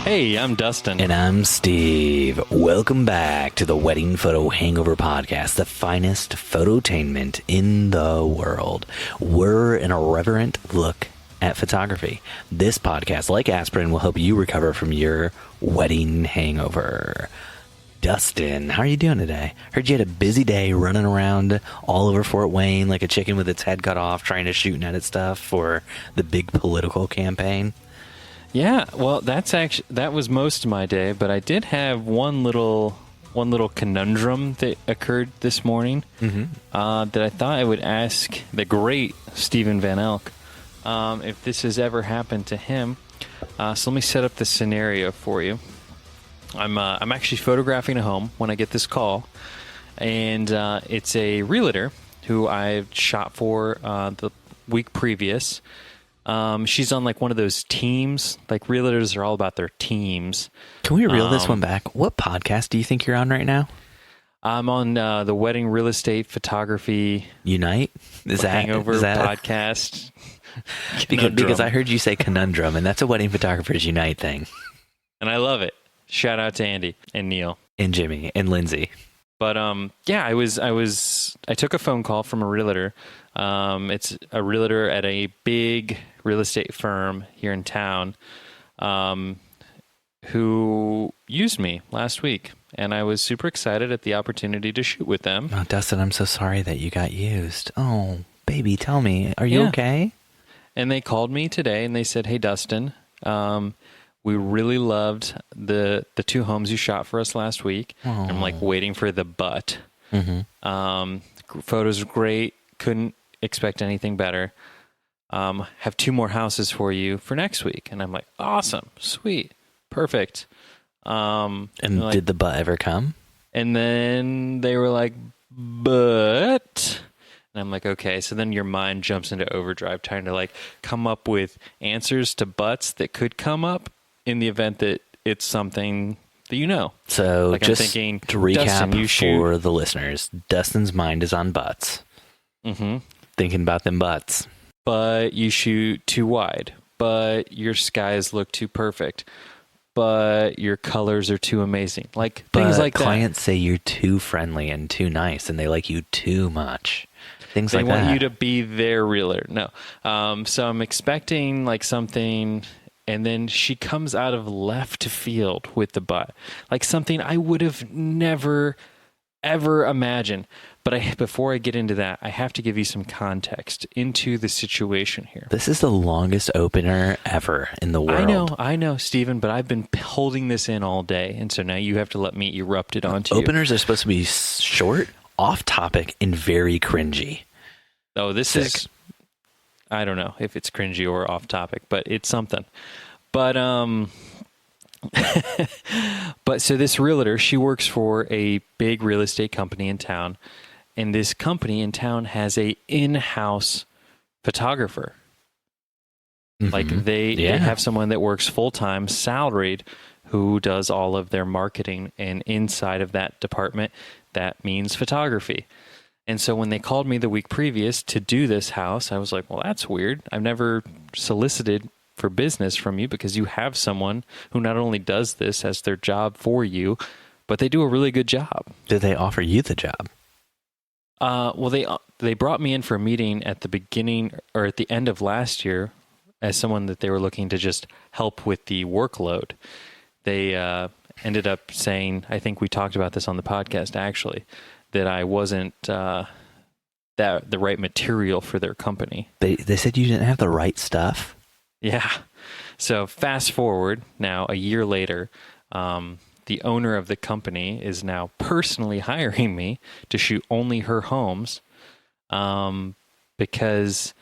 Hey, I'm Dustin. And I'm Steve. Welcome back to the Wedding Photo Hangover podcast, the finest phototainment in the world. We're an irreverent look at photography. This podcast, like aspirin, will help you recover from your wedding hangover. Dustin, how are you doing today? Heard you had a busy day running around all over Fort Wayne like a chicken with its head cut off, trying to shoot and edit stuff for the big political campaign. Yeah, well, that was most of my day, but I did have one little conundrum that occurred this morning that I thought I would ask the great Stephen Van Elk if this has ever happened to him. So let me set up the scenario for you. I'm actually photographing a home when I get this call, and it's a realtor who I shot for the week previous. She's on like one of those teams. Like realtors are all about their teams. Can we reel this one back? What podcast do you think you're on right now? I'm on the Wedding Real Estate Photography Unite? Hangover podcast. because I heard you say conundrum, and that's a Wedding Photographers Unite thing. And I love it. Shout out to Andy and Neil and Jimmy and Lindsay. But yeah, I took a phone call from a realtor. It's a realtor at a big real estate firm here in town, who used me last week, and I was super excited at the opportunity to shoot with them. Oh, Dustin, I'm so sorry that you got used. Oh, baby, tell me, are you okay? And they called me today and they said, "Hey, Dustin, we really loved the two homes you shot for us last week." I'm like waiting for the but. Photos are great. Couldn't expect anything better. Have two more houses for you for next week. And I'm like, awesome, sweet, perfect. And did the but ever come? And then they were like, but... And I'm like, okay. So then your mind jumps into overdrive, trying to like come up with answers to buts that could come up in the event that it's something that you know. So like just I'm thinking, to recap Dustin, for the listeners, Dustin's mind is on butts. Thinking about them butts. But you shoot too wide. But your skies look too perfect. But your colors are too amazing. Like things like that. Clients say you're too friendly and too nice, and they like you too much. Things like that. They want you to be their realtor. No. So I'm expecting like something, and then she comes out of left field with the butt. Like something I would have never, ever imagined. But before I get into that, I have to give you some context into the situation here. This is the longest opener ever in the world. I know, Stephen, but I've been holding this in all day, and so now you have to let me erupt it onto you. Openers are supposed to be short, off-topic, and very cringy. Oh, this is... I don't know if it's cringy or off-topic, but it's something. But but so this realtor, she works for a big real estate company in town. And this company in town has a in-house photographer. Like they have someone that works full-time, salaried, who does all of their marketing. And inside of that department, that means photography. And so when they called me the week previous to do this house, I was like, well, that's weird. I've never solicited for business from you because you have someone who not only does this as their job for you, but they do a really good job. Did they offer you the job? Well, they brought me in for a meeting at the beginning or at the end of last year as someone that they were looking to just help with the workload. They ended up saying, I think we talked about this on the podcast actually, that I wasn't the right material for their company. They said you didn't have the right stuff? Yeah. So fast forward now a year later, the owner of the company is now personally hiring me to shoot only her homes, because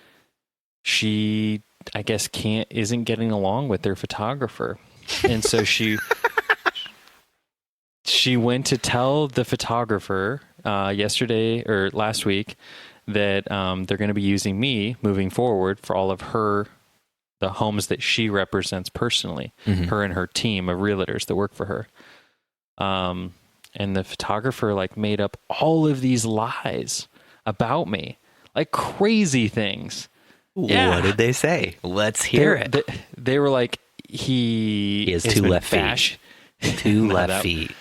she, I guess, isn't getting along with their photographer. And so she went to tell the photographer yesterday or last week that they're going to be using me moving forward for all of the homes that she represents personally, her and her team of realtors that work for her. And the photographer like made up all of these lies about me, like crazy things. Yeah. What did they say? Let's hear it. They were like, He has two left feet. Two left feet.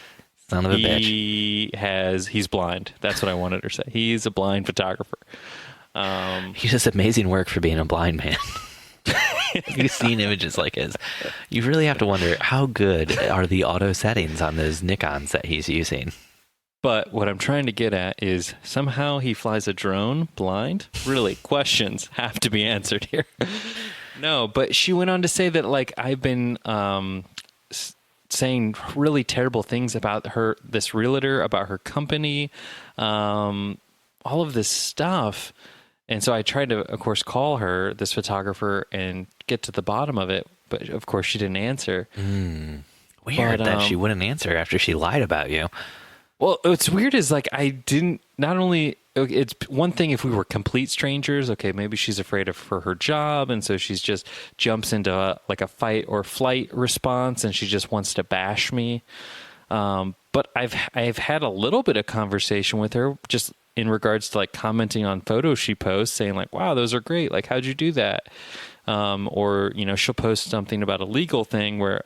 Son of a bitch. He's blind. That's what I wanted to say. He's a blind photographer. He does amazing work for being a blind man. You've seen images like his. You really have to wonder how good are the auto settings on those Nikons that he's using. But what I'm trying to get at is somehow he flies a drone blind. Really, questions have to be answered here. No, but she went on to say that like I've been saying really terrible things about this realtor, about her company, all of this stuff. And so I tried to, of course, call her, this photographer, and get to the bottom of it. But, of course, she didn't answer. Weird that she wouldn't answer after she lied about you. Well, what's weird is, like, I didn't, not only, it's one thing if we were complete strangers. Okay, maybe she's afraid for her job, and so she's just jumps into, a fight or flight response, and she just wants to bash me. But I've had a little bit of conversation with her, just in regards to like commenting on photos she posts, saying like, wow, those are great. Like, how'd you do that? Or, she'll post something about a legal thing where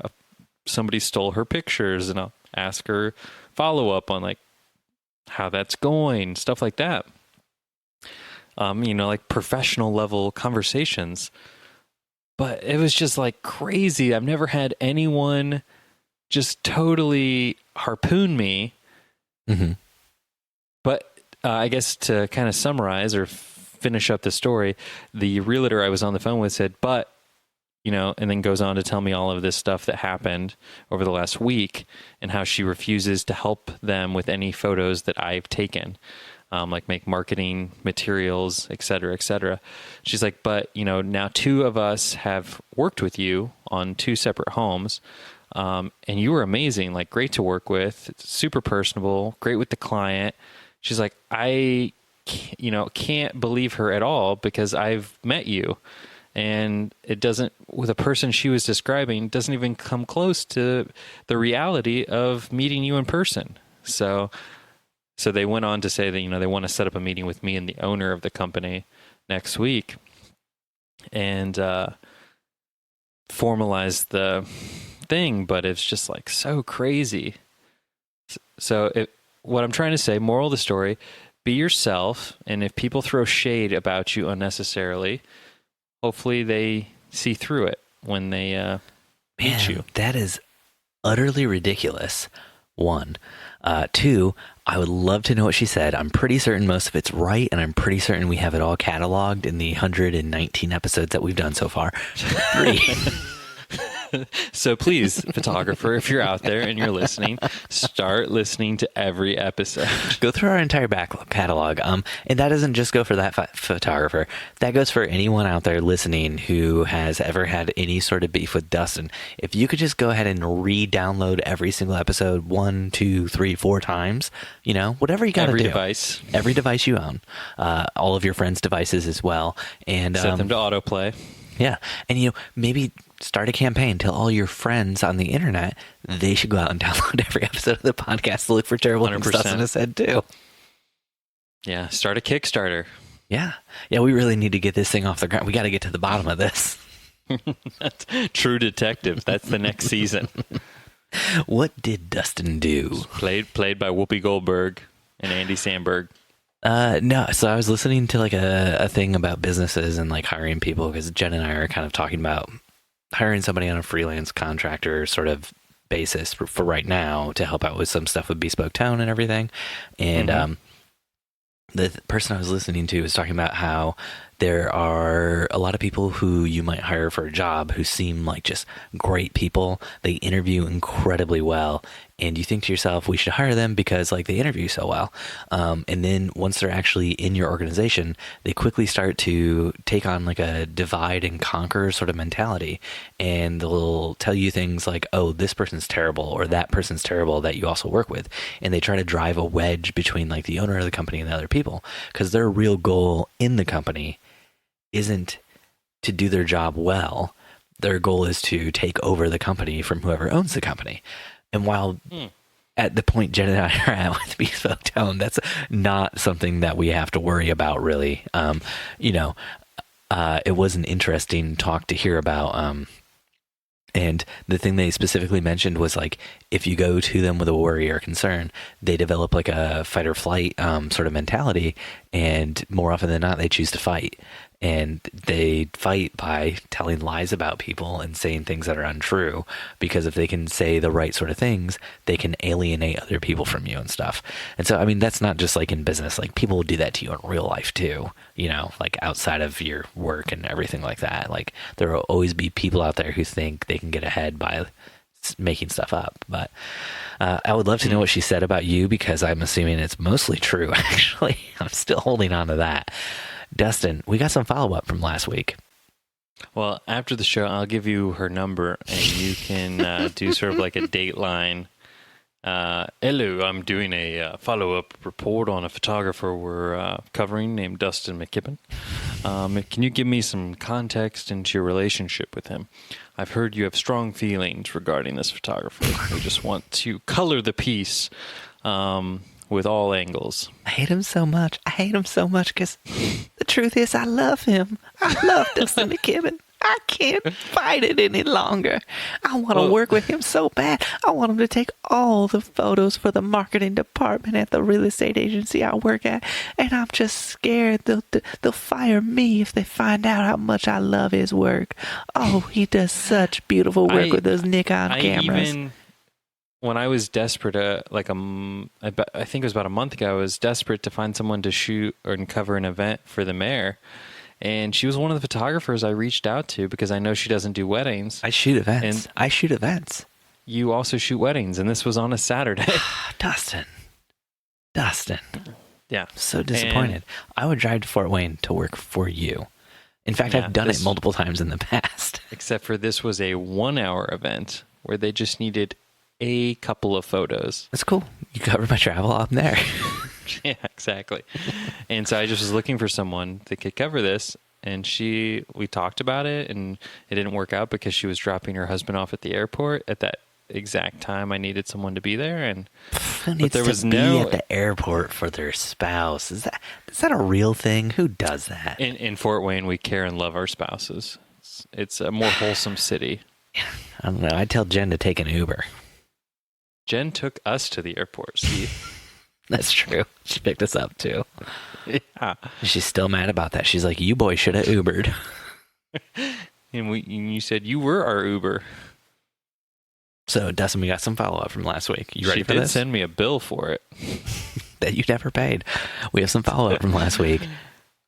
somebody stole her pictures, and I'll ask her follow up on like how that's going, stuff like that. Like professional level conversations. But it was just like crazy. I've never had anyone just totally harpoon me. Mm-hmm. But I guess to kind of summarize or finish up the story, the realtor I was on the phone with said, but, and then goes on to tell me all of this stuff that happened over the last week and how she refuses to help them with any photos that I've taken, like make marketing materials, et cetera, et cetera. She's like, but, now two of us have worked with you on two separate homes. And you were amazing, like great to work with, super personable, great with the client. She's like, I, can't believe her at all because I've met you, and it doesn't, with a person she was describing, doesn't even come close to the reality of meeting you in person. So they went on to say that, they want to set up a meeting with me and the owner of the company next week and formalize the thing, but it's just like so crazy. What I'm trying to say, moral of the story, be yourself. And if people throw shade about you unnecessarily, hopefully they see through it when they meet you. That is utterly ridiculous. One. Two, I would love to know what she said. I'm pretty certain most of it's right, and I'm pretty certain we have it all cataloged in the 119 episodes that we've done so far. Three. So please, photographer, if you're out there and you're listening, start listening to every episode. Go through our entire back catalog. And that doesn't just go for that photographer. That goes for anyone out there listening who has ever had any sort of beef with Dustin. If you could just go ahead and re-download every single episode 1, 2, 3, 4 times, whatever you got to do. Every device you own. All of your friends' devices as well. And set them to autoplay. Yeah. And, maybe start a campaign. Tell all your friends on the internet they should go out and download every episode of the podcast to look for terrible things Dustin has said too. Yeah. Start a Kickstarter. Yeah. Yeah. We really need to get this thing off the ground. We got to get to the bottom of this. That's True Detective. That's the next season. What did Dustin do? Played by Whoopi Goldberg and Andy Samberg. No, so I was listening to like a thing about businesses and like hiring people because Jen and I are kind of talking about hiring somebody on a freelance contractor sort of basis for right now to help out with some stuff with bespoke tone and everything. And the person I was listening to was talking about how there are a lot of people who you might hire for a job who seem like just great people. They interview incredibly well. And you think to yourself, we should hire them because like they interview so well. And then once they're actually in your organization, they quickly start to take on like a divide and conquer sort of mentality. And they'll tell you things like, oh, this person's terrible or that person's terrible that you also work with. And they try to drive a wedge between like the owner of the company and the other people because their real goal in the company isn't to do their job well. Their goal is to take over the company from whoever owns the company. And while at the point Jen and I are at with bespoke tone, that's not something that we have to worry about really. It was an interesting talk to hear about And the thing they specifically mentioned was like, if you go to them with a worry or concern, they develop like a fight or flight sort of mentality. And more often than not, they choose to fight. And they fight by telling lies about people and saying things that are untrue, because if they can say the right sort of things, they can alienate other people from you and stuff. And so, I mean, that's not just like in business, like people will do that to you in real life too, you know, like outside of your work and everything like that. Like there will always be people out there who think they can get ahead by making stuff up. But I would love to know what she said about you, because I'm assuming it's mostly true. Actually, I'm still holding on to that. Dustin, we got some follow-up from last week. Well, after the show, I'll give you her number, and you can do sort of like a dateline. Hello, I'm doing a follow-up report on a photographer we're covering named Dustin McKibbin. Can you give me some context into your relationship with him? I've heard you have strong feelings regarding this photographer. We just want to color the piece with all angles. I hate him so much. I hate him so much because the truth is I love him. I love Dustin McKibbin. I can't fight it any longer. I want to work with him so bad. I want him to take all the photos for the marketing department at the real estate agency I work at. And I'm just scared they'll fire me if they find out how much I love his work. Oh, he does such beautiful work with those Nikon cameras. When I was desperate, I think it was about a month ago, I was desperate to find someone to shoot and cover an event for the mayor. And she was one of the photographers I reached out to because I know she doesn't do weddings. I shoot events. You also shoot weddings, and this was on a Saturday. Dustin. Yeah. So disappointed. I would drive to Fort Wayne to work for you. In fact, I've done it multiple times in the past. Except for this was a 1-hour event where they just needed a couple of photos. That's cool. You cover my travel, I'm there. Yeah, exactly. And so I just was looking for someone that could cover this, and we talked about it, and it didn't work out because she was dropping her husband off at the airport at that exact time I needed someone to be there. And who needs to be at the airport for their spouse? Is that a real thing? Who does that? In Fort Wayne, we care and love our spouses. It's a more wholesome city. I don't know. I'd tell Jen to take an Uber. Jen took us to the airport, Steve. That's true. She picked us up, too. Yeah. She's still mad about that. She's like, you boys should have Ubered. And you said you were our Uber. So, Dustin, we got some follow-up from last week. You ready for this? She did send me a bill for it. That you never paid. We have some follow-up from last week.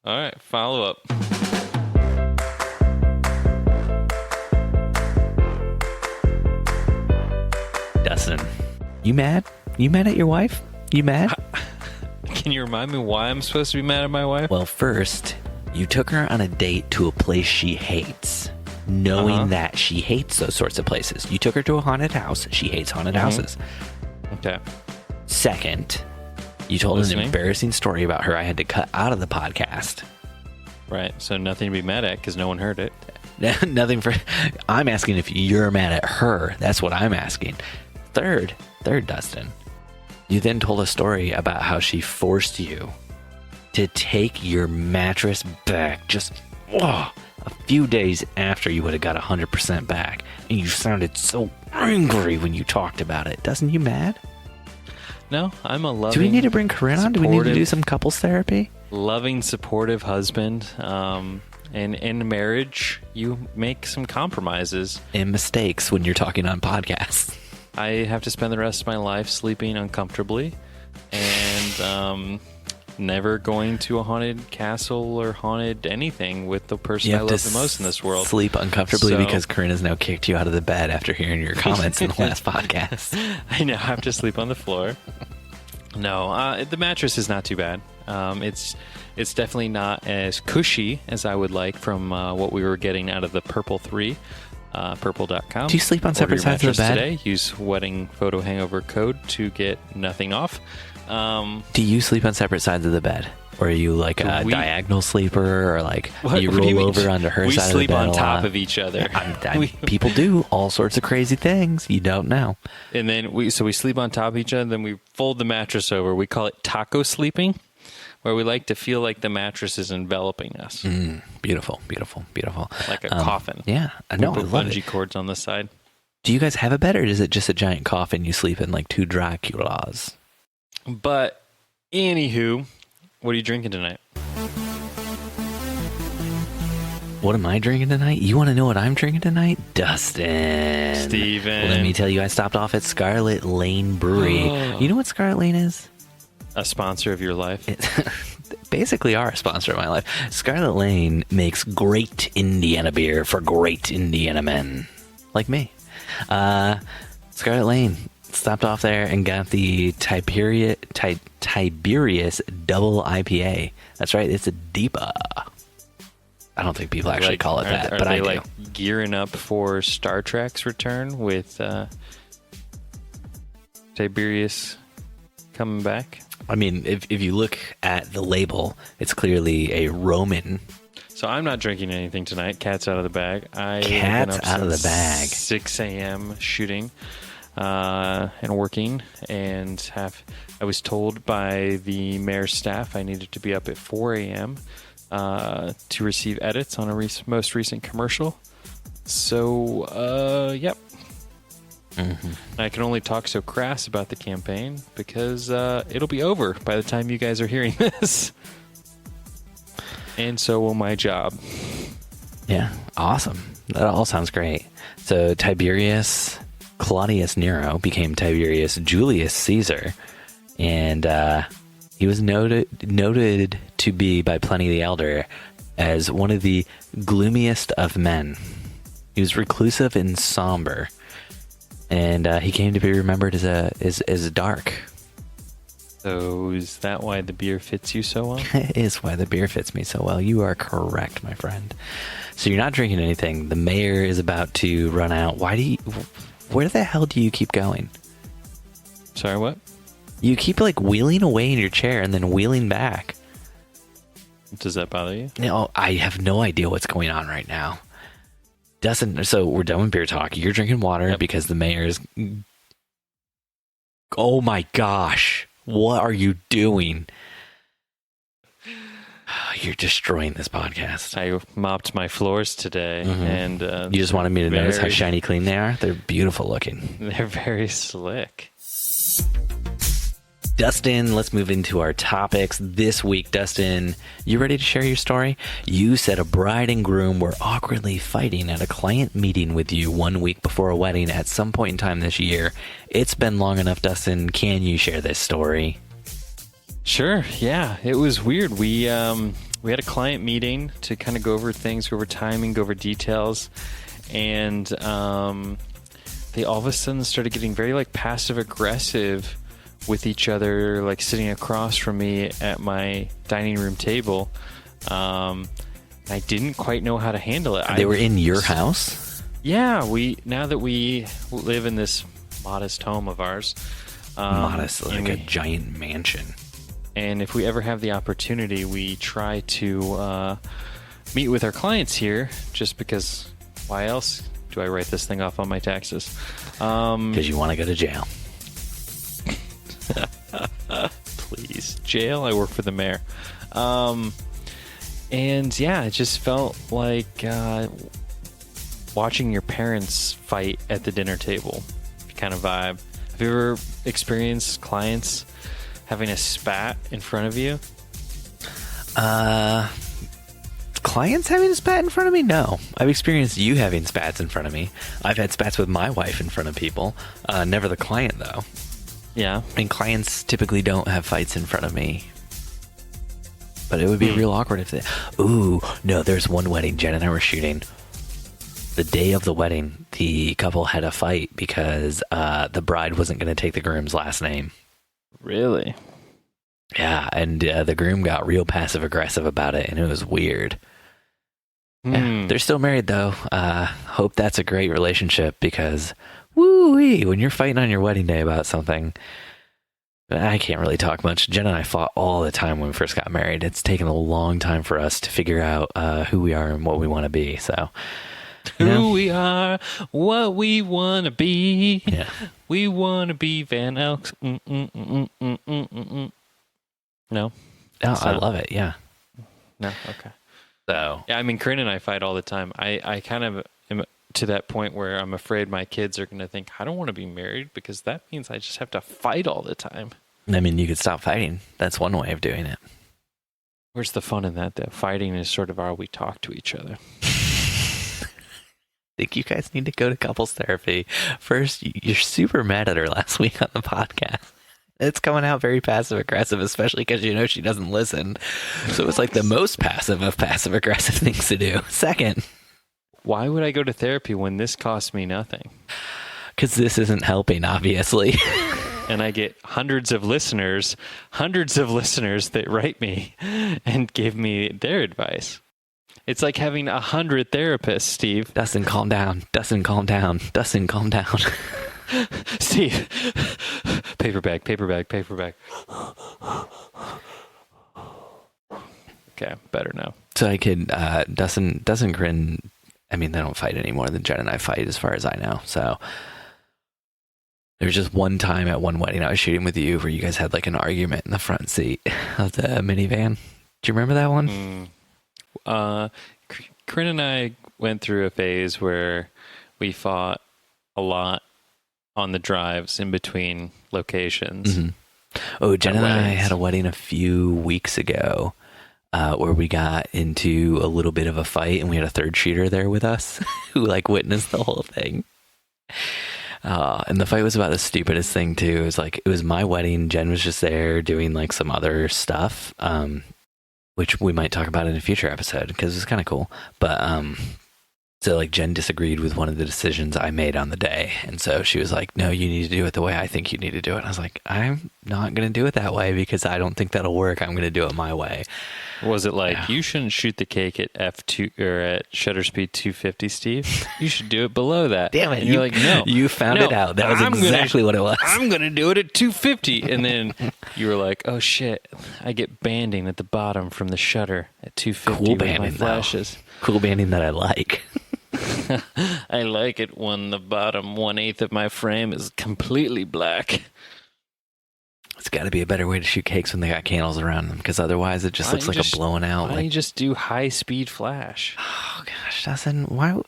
All right, follow-up. Dustin, you mad? You mad at your wife? You mad? Can you remind me why I'm supposed to be mad at my wife? Well, first, you took her on a date to a place she hates, knowing that she hates those sorts of places. You took her to a haunted house. She hates haunted houses. Okay. Second, you told an embarrassing story about her I had to cut out of the podcast. Right. So nothing to be mad at because no one heard it. Nothing for... I'm asking if you're mad at her. That's what I'm asking. Third, Dustin, you then told a story about how she forced you to take your mattress back just a few days after you would have got 100% back. And you sounded so angry when you talked about it. Doesn't you mad? No, I'm a loving... Do we need to bring Corinne on? Do we need to do some couples therapy? Loving, supportive husband. And in marriage, you make some compromises. And mistakes when you're talking on podcasts. I have to spend the rest of my life sleeping uncomfortably and never going to a haunted castle or haunted anything with the person I love the most in this world. Sleep uncomfortably because Corinne has now kicked you out of the bed after hearing your comments in the last podcast. I now have to sleep on the floor. No, the mattress is not too bad. It's definitely not as cushy as I would like from what we were getting out of the Purple 3. Purple.com. Do you sleep on separate sides of the bed? Today. Use wedding photo hangover code to get nothing off. Do you sleep on separate sides of the bed? Or are you like a diagonal sleeper? Or like you roll over onto her side of the bed? We sleep on top of each other. People do all sorts of crazy things. You don't know. And then we sleep on top of each other, then we fold the mattress over. We call it taco sleeping, where we like to feel like the mattress is enveloping us. Beautiful. Like a coffin. Yeah. I know. We put bungee cords on the side. Do you guys have a bed, or is it just a giant coffin you sleep in like two Draculas? But anywho, what are you drinking tonight? What am I drinking tonight? You want to know what I'm drinking tonight? Dustin. Steven. Let me tell you, I stopped off at Scarlet Lane Brewery. You know what Scarlet Lane is? A sponsor of your life. Basically are a sponsor of my life. Scarlet Lane makes great Indiana beer for great Indiana men. Like me. Scarlet Lane. Stopped off there and got the Tiberius double IPA. That's right, it's a Deepa. I don't think people actually call it that, but I do. Like gearing up for Star Trek's return with Tiberius coming back? I mean, if you look at the label, it's clearly a Roman. So I'm not drinking anything tonight. Cat's out of the bag. Cat's out of the bag. 6 a.m. shooting and working, and I was told by the mayor's staff I needed to be up at 4 a.m. To receive edits on a most recent commercial. So, yep. Mm-hmm. I can only talk so crass about the campaign because it'll be over by the time you guys are hearing this. And so will my job. Yeah, awesome. That all sounds great. So Tiberius Claudius Nero became Tiberius Julius Caesar, and he was noted to be by Pliny the Elder as one of the gloomiest of men. He was reclusive and somber, and he came to be remembered as dark. So is that why the beer fits you so well? It is why the beer fits me so well. You are correct, my friend. So you're not drinking anything. The mayor is about to run out. Where the hell do you keep going? Sorry, what? You keep like wheeling away in your chair and then wheeling back. Does that bother you? No, I have no idea what's going on right now. Dustin, so we're done with beer talk. You're drinking water because the mayor's... Oh my gosh. What are you doing? You're destroying this podcast. I mopped my floors today, and you just wanted me to notice how shiny clean they are? They're beautiful looking. They're very slick. Dustin, let's move into our topics this week. Dustin, you ready to share your story? You said a bride and groom were awkwardly fighting at a client meeting with you 1 week before a wedding at some point in time this year. It's been long enough, Dustin. Can you share this story? Sure. Yeah, it was weird. We had a client meeting to kind of go over things, go over timing, go over details, and they all of a sudden started getting very like passive aggressive with each other, like sitting across from me at my dining room table. I didn't quite know how to handle it. They were in your house? Yeah, now that we live in this modest home of ours. Modest, like a giant mansion. And if we ever have the opportunity, we try to meet with our clients here, just because why else do I write this thing off on my taxes? Because you want to go to jail. Please. Jail? I work for the mayor. And yeah, it just felt like watching your parents fight at the dinner table kind of vibe. Have you ever experienced clients having a spat in front of you? Clients having a spat in front of me? No. I've experienced you having spats in front of me. I've had spats with my wife in front of people. Never the client, though. Yeah. And clients typically don't have fights in front of me. But it would be real awkward if they... Ooh, no, there's one wedding Jen and I were shooting. The day of the wedding, the couple had a fight because the bride wasn't going to take the groom's last name. Really? Yeah, and the groom got real passive-aggressive about it, and it was weird. Yeah, they're still married, though. Hope that's a great relationship because... Woo-wee, when you're fighting on your wedding day about something, I can't really talk much. Jen and I fought all the time when we first got married. It's taken a long time for us to figure out who we are and what we want to be. So, who we are, what we want to be. Yeah. We want to be Van Elks. No? Oh, I love it, yeah. No? Okay. So. Yeah, I mean, Corinne and I fight all the time. I kind of am to that point where I'm afraid my kids are going to think, I don't want to be married because that means I just have to fight all the time. I mean, you could stop fighting. That's one way of doing it. Where's the fun in that, though? Fighting is sort of how we talk to each other. I think you guys need to go to couples therapy. First, you're super mad at her last week on the podcast. It's coming out very passive aggressive, especially because you know she doesn't listen. So it's like the most passive of passive aggressive things to do. Second, why would I go to therapy when this costs me nothing? Because this isn't helping, obviously. And I get hundreds of listeners that write me and give me their advice. It's like having 100 therapists, Steve. Dustin, calm down. Dustin, calm down. Dustin, calm down. Steve, paperback. Okay, better now. So I could, Dustin, Corinne, I mean, they don't fight any more than Jen and I fight as far as I know. So there was just one time at one wedding I was shooting with you where you guys had like an argument in the front seat of the minivan. Do you remember that one? Corinne and I went through a phase where we fought a lot on the drives in between locations. Mm-hmm. Oh, Jen and I had a wedding a few weeks ago where we got into a little bit of a fight, and we had a third shooter there with us who like witnessed the whole thing. And the fight was about the stupidest thing too. It was my wedding. Jen was just there doing like some other stuff, which we might talk about in a future episode because it's kind of cool. But so like Jen disagreed with one of the decisions I made on the day. And so she was like, no, you need to do it the way I think you need to do it. And I was like, I'm not going to do it that way because I don't think that'll work. I'm going to do it my way. Was it like, you shouldn't shoot the cake at f2 or at shutter speed 250, Steve? You should do it below that. Damn it. And you're like, no. You found it out. That was exactly what it was. I'm going to do it at 250. And then you were like, oh shit, I get banding at the bottom from the shutter at 250 cool with banding, my flashes. Though. Cool banding that I like. I like it when the bottom 1/8 of my frame is completely black. It's got to be a better way to shoot cakes when they got candles around them, because otherwise it just looks like a blowing out. Why don't you just do high-speed flash? Oh, gosh, Dustin, why?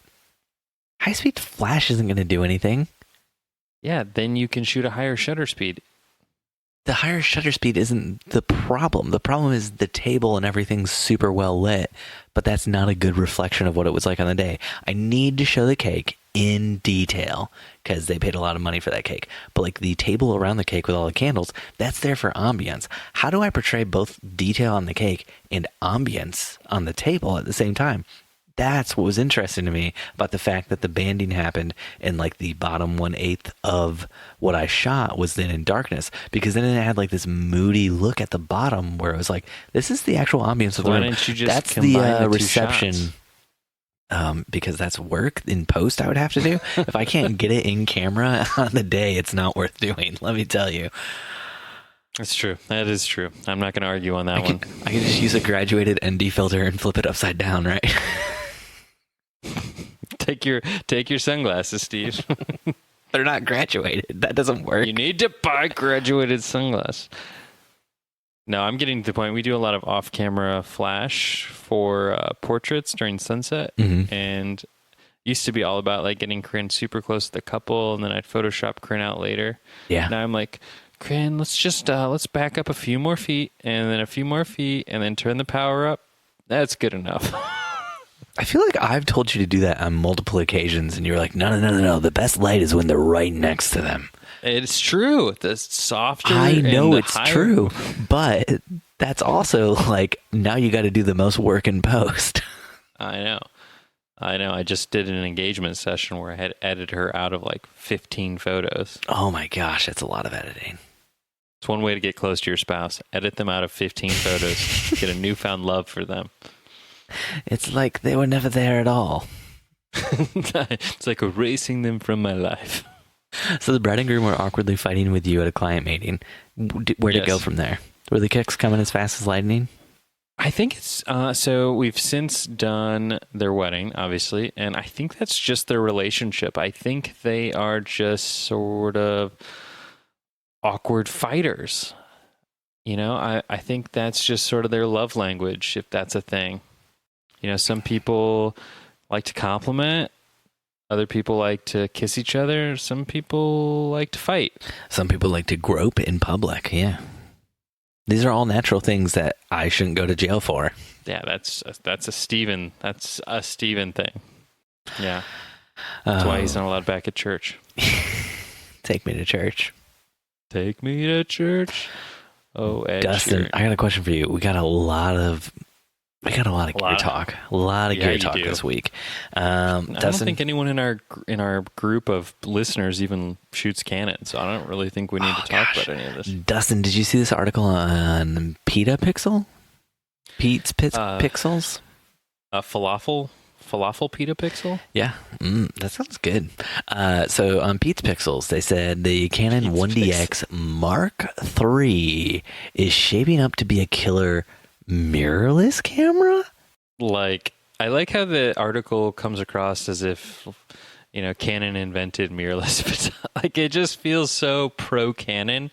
High-speed flash isn't going to do anything. Yeah, then you can shoot a higher shutter speed. The higher shutter speed isn't the problem. The problem is the table and everything's super well lit, but that's not a good reflection of what it was like on the day. I need to show the cake in detail because they paid a lot of money for that cake. But like the table around the cake with all the candles, that's there for ambience. How do I portray both detail on the cake and ambience on the table at the same time? That's what was interesting to me about the fact that the banding happened and like the bottom 1/8 of what I shot was then in darkness, because then it had like this moody look at the bottom where it was like, this is the actual ambience of the room. Why didn't you just that's combine the reception. Because that's work in post I would have to do. If I can't get it in camera on the day, it's not worth doing. Let me tell you. That's true. That is true. I'm not going to argue on that one. I can just use a graduated ND filter and flip it upside down, right? Take your sunglasses, Steve. They're not graduated. That doesn't work. You need to buy graduated sunglasses. No, I'm getting to the point. We do a lot of off-camera flash for portraits during sunset, and used to be all about like getting Corinne super close to the couple, and then I'd Photoshop Corinne out later. Yeah. Now I'm like, Corinne, let's just let's back up a few more feet, and then a few more feet, and then turn the power up. That's good enough. I feel like I've told you to do that on multiple occasions, and you're like, no. The best light is when they're right next to them. It's true. The softer. I know it's higher. true, but that's also like now you got to do the most work in post. I know. I just did an engagement session where I had edited her out of like 15 photos. Oh my gosh, that's a lot of editing. It's one way to get close to your spouse. Edit them out of 15 photos. Get a newfound love for them. It's like they were never there at all. It's like erasing them from my life. So the bride and groom were awkwardly fighting with you at a client meeting. Where'd it go from there? Were the kicks coming as fast as lightning? I think it's, so we've since done their wedding, obviously, and I think that's just their relationship. I think they are just sort of awkward fighters. You know, I think that's just sort of their love language, if that's a thing. You know, some people like to compliment. Other people like to kiss each other. Some people like to fight. Some people like to grope in public. Yeah. These are all natural things that I shouldn't go to jail for. Yeah, that's a Steven thing. Yeah. That's why he's not allowed back at church. Take me to church. Take me to church. Oh, Ed Dustin, Sheeran. I got a question for you. We got a lot of gear talk. A lot of gear talk this week. I Dustin, don't think anyone in our group of listeners even shoots Canon, so I don't really think we need to talk about any of this. Dustin, did you see this article on Petapixel? Pete's Pixels? Falafel petapixel? Yeah, that sounds good. So on Pete's Pixels, they said the Canon 1DX Mark III is shaping up to be a killer mirrorless camera. Like, I like how the article comes across as if, Canon invented mirrorless. Like, it just feels so pro Canon.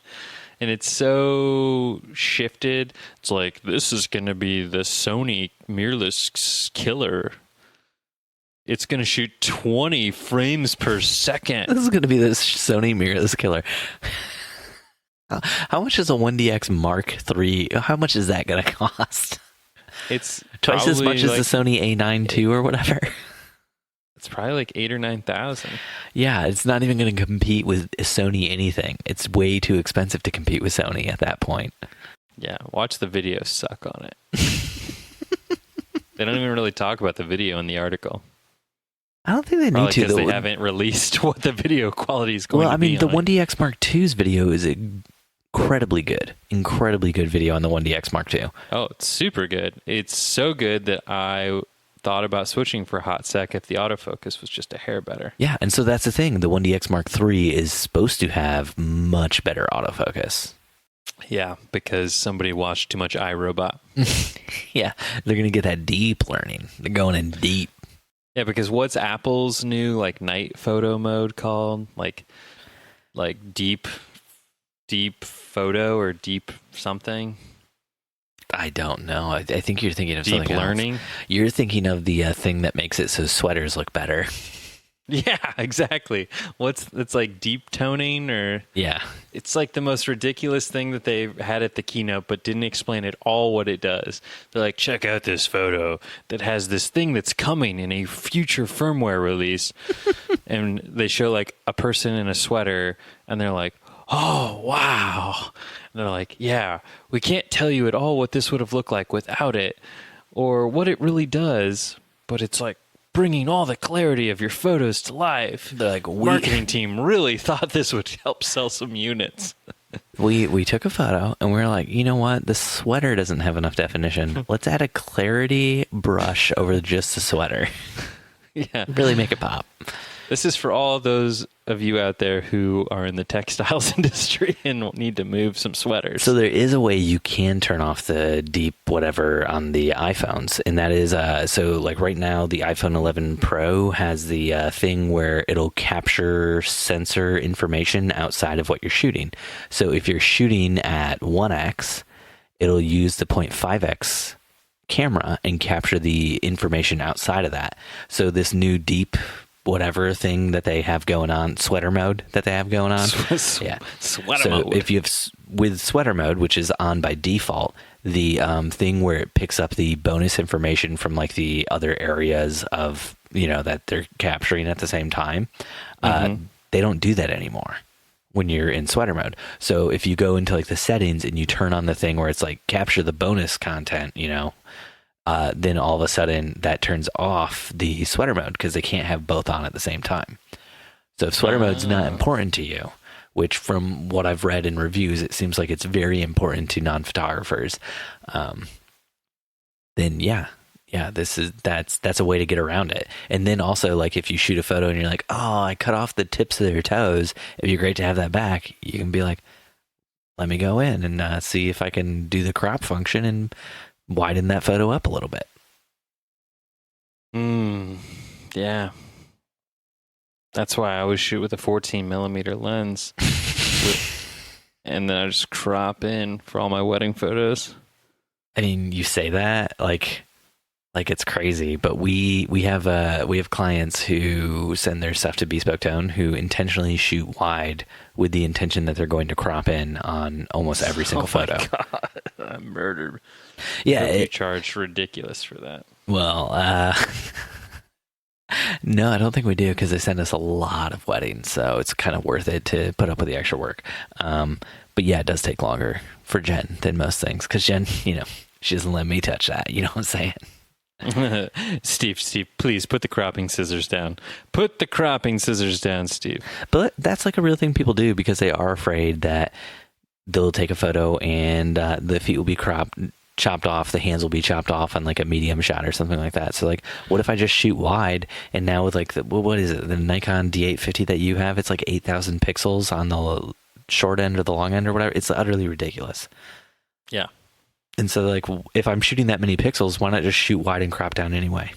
And it's so shifted. It's like, this is going to be the Sony mirrorless killer. It's going to shoot 20 frames per second. This is going to be the Sony mirrorless killer. How much is a 1DX Mark III? How much is that going to cost? It's twice as much as the Sony A9 II or whatever. It's probably like 8,000 or 9,000. Yeah, it's not even going to compete with Sony anything. It's way too expensive to compete with Sony at that point. Yeah, watch the video suck on it. They don't even really talk about the video in the article. I don't think they need to. Because they haven't released what the video quality is going to be. Well, I mean, the 1DX Mark II's video is incredibly good. Incredibly good video on the 1DX Mark II. Oh, it's super good. It's so good that I thought about switching for a hot sec if the autofocus was just a hair better. Yeah, and so that's the thing. The 1DX Mark III is supposed to have much better autofocus. Yeah, because somebody watched too much iRobot. Yeah, they're going to get that deep learning. They're going in deep. Yeah, because what's Apple's new night photo mode called? Like deep photo or deep something? I don't know. I think you're thinking of deep something learning. Else. You're thinking of the thing that makes it so sweaters look better. Yeah, exactly. It's like deep toning, or yeah, it's like the most ridiculous thing that they had at the keynote, but didn't explain at all what it does. They're like, check out this photo that has this thing that's coming in a future firmware release, and they show like a person in a sweater, and they're like, oh wow, and they're like, yeah, we can't tell you at all what this would have looked like without it, or what it really does, but it's like bringing all the clarity of your photos to life. They're like, marketing team really thought this would help sell some units. We took a photo and we were like, you know what? The sweater doesn't have enough definition. Let's add a clarity brush over just the sweater. Yeah. Really make it pop. This is for all those of you out there who are in the textiles industry and need to move some sweaters. So there is a way you can turn off the deep whatever on the iPhones, and that is so like right now the iPhone 11 Pro has the thing where it'll capture sensor information outside of what you're shooting. So if you're shooting at 1x, it'll use the 0.5x camera and capture the information outside of that. So this new deep whatever thing that they have going on, sweater mode that they have going on. Yeah. Sweater mode. So if you have with sweater mode, which is on by default, the thing where it picks up the bonus information from like the other areas of, that they're capturing at the same time, they don't do that anymore when you're in sweater mode. So if you go into like the settings and you turn on the thing where it's like capture the bonus content, then all of a sudden that turns off the sweater mode because they can't have both on at the same time. So if sweater mode's not important to you, which from what I've read in reviews, it seems like it's very important to non-photographers, then that's a way to get around it. And then also like if you shoot a photo and you're like, oh, I cut off the tips of their toes, it'd be great to have that back. You can be like, let me go in and see if I can do the crop function and widen that photo up a little bit. Yeah. That's why I always shoot with a 14 millimeter lens. And then I just crop in for all my wedding photos. I mean, you say that like Like, it's crazy. But we have clients who send their stuff to Bespoke Tone who intentionally shoot wide with the intention that they're going to crop in on almost every single photo. My God, I'm murdered. Yeah, you charge ridiculous for that. Well, no, I don't think we do, because they send us a lot of weddings, so it's kind of worth it to put up with the extra work. But yeah, it does take longer for Jen than most things, because Jen, she doesn't let me touch that. You know what I'm saying? Steve, please put the cropping scissors down. Put the cropping scissors down, Steve. But that's like a real thing people do, because they are afraid that they'll take a photo and the feet will be chopped off, the hands will be chopped off on like a medium shot or something like that. So like, what if I just shoot wide, and now with like what is it, the Nikon D850 that you have, it's like 8,000 pixels on the short end or the long end or whatever. It's utterly ridiculous. Yeah. And so like, if I'm shooting that many pixels, why not just shoot wide and crop down anyway?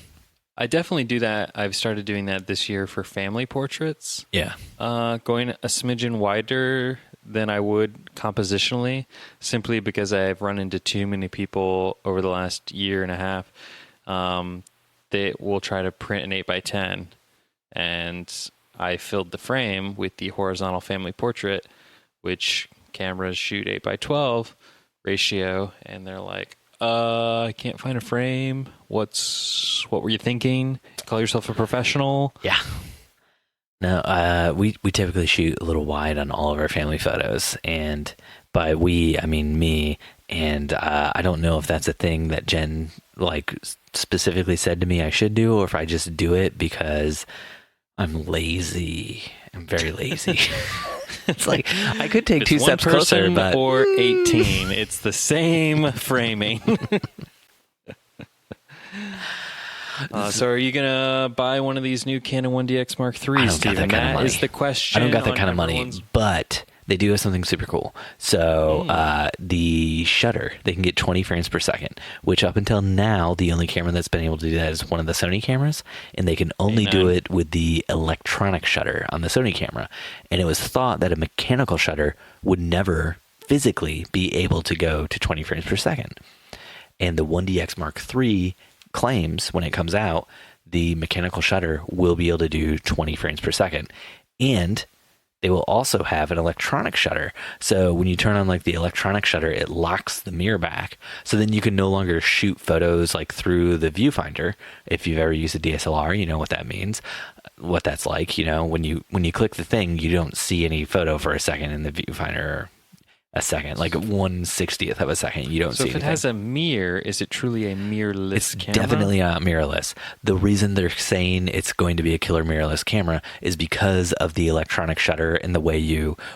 I definitely do that. I've started doing that this year for family portraits. Yeah. Going a smidgen wider than I would compositionally, simply because I've run into too many people over the last year and a half that will try to print an 8x10, and I filled the frame with the horizontal family portrait, which cameras shoot 8x12 ratio, and they're like, I can't find a frame. What were you thinking? Call yourself a professional? Yeah. No, we typically shoot a little wide on all of our family photos, and by we, I mean me. And I don't know if that's a thing that Jen like specifically said to me I should do, or if I just do it because I'm lazy. I'm very lazy. It's like I could take two steps closer, but or 18, it's the same framing. So are you gonna buy one of these new Canon 1DX Mark III, Stephen? That is the question. I don't got that kind of money, but they do have something super cool. So the shutter, they can get 20 frames per second, which up until now, the only camera that's been able to do that is one of the Sony cameras, and they can only do it with the electronic shutter on the Sony camera. And it was thought that a mechanical shutter would never physically be able to go to 20 frames per second. And the 1DX Mark III claims when it comes out, the mechanical shutter will be able to do 20 frames per second. And they will also have an electronic shutter. So when you turn on like the electronic shutter, it locks the mirror back. So then you can no longer shoot photos like through the viewfinder. If you've ever used a DSLR, you know what that means, what that's like. When you click the thing, you don't see any photo for a second in the viewfinder, or a second, like 1/60th of a second. You don't see anything. So if it has a mirror, is it truly a mirrorless camera? It's definitely not mirrorless. The reason they're saying it's going to be a killer mirrorless camera is because of the electronic shutter, and the way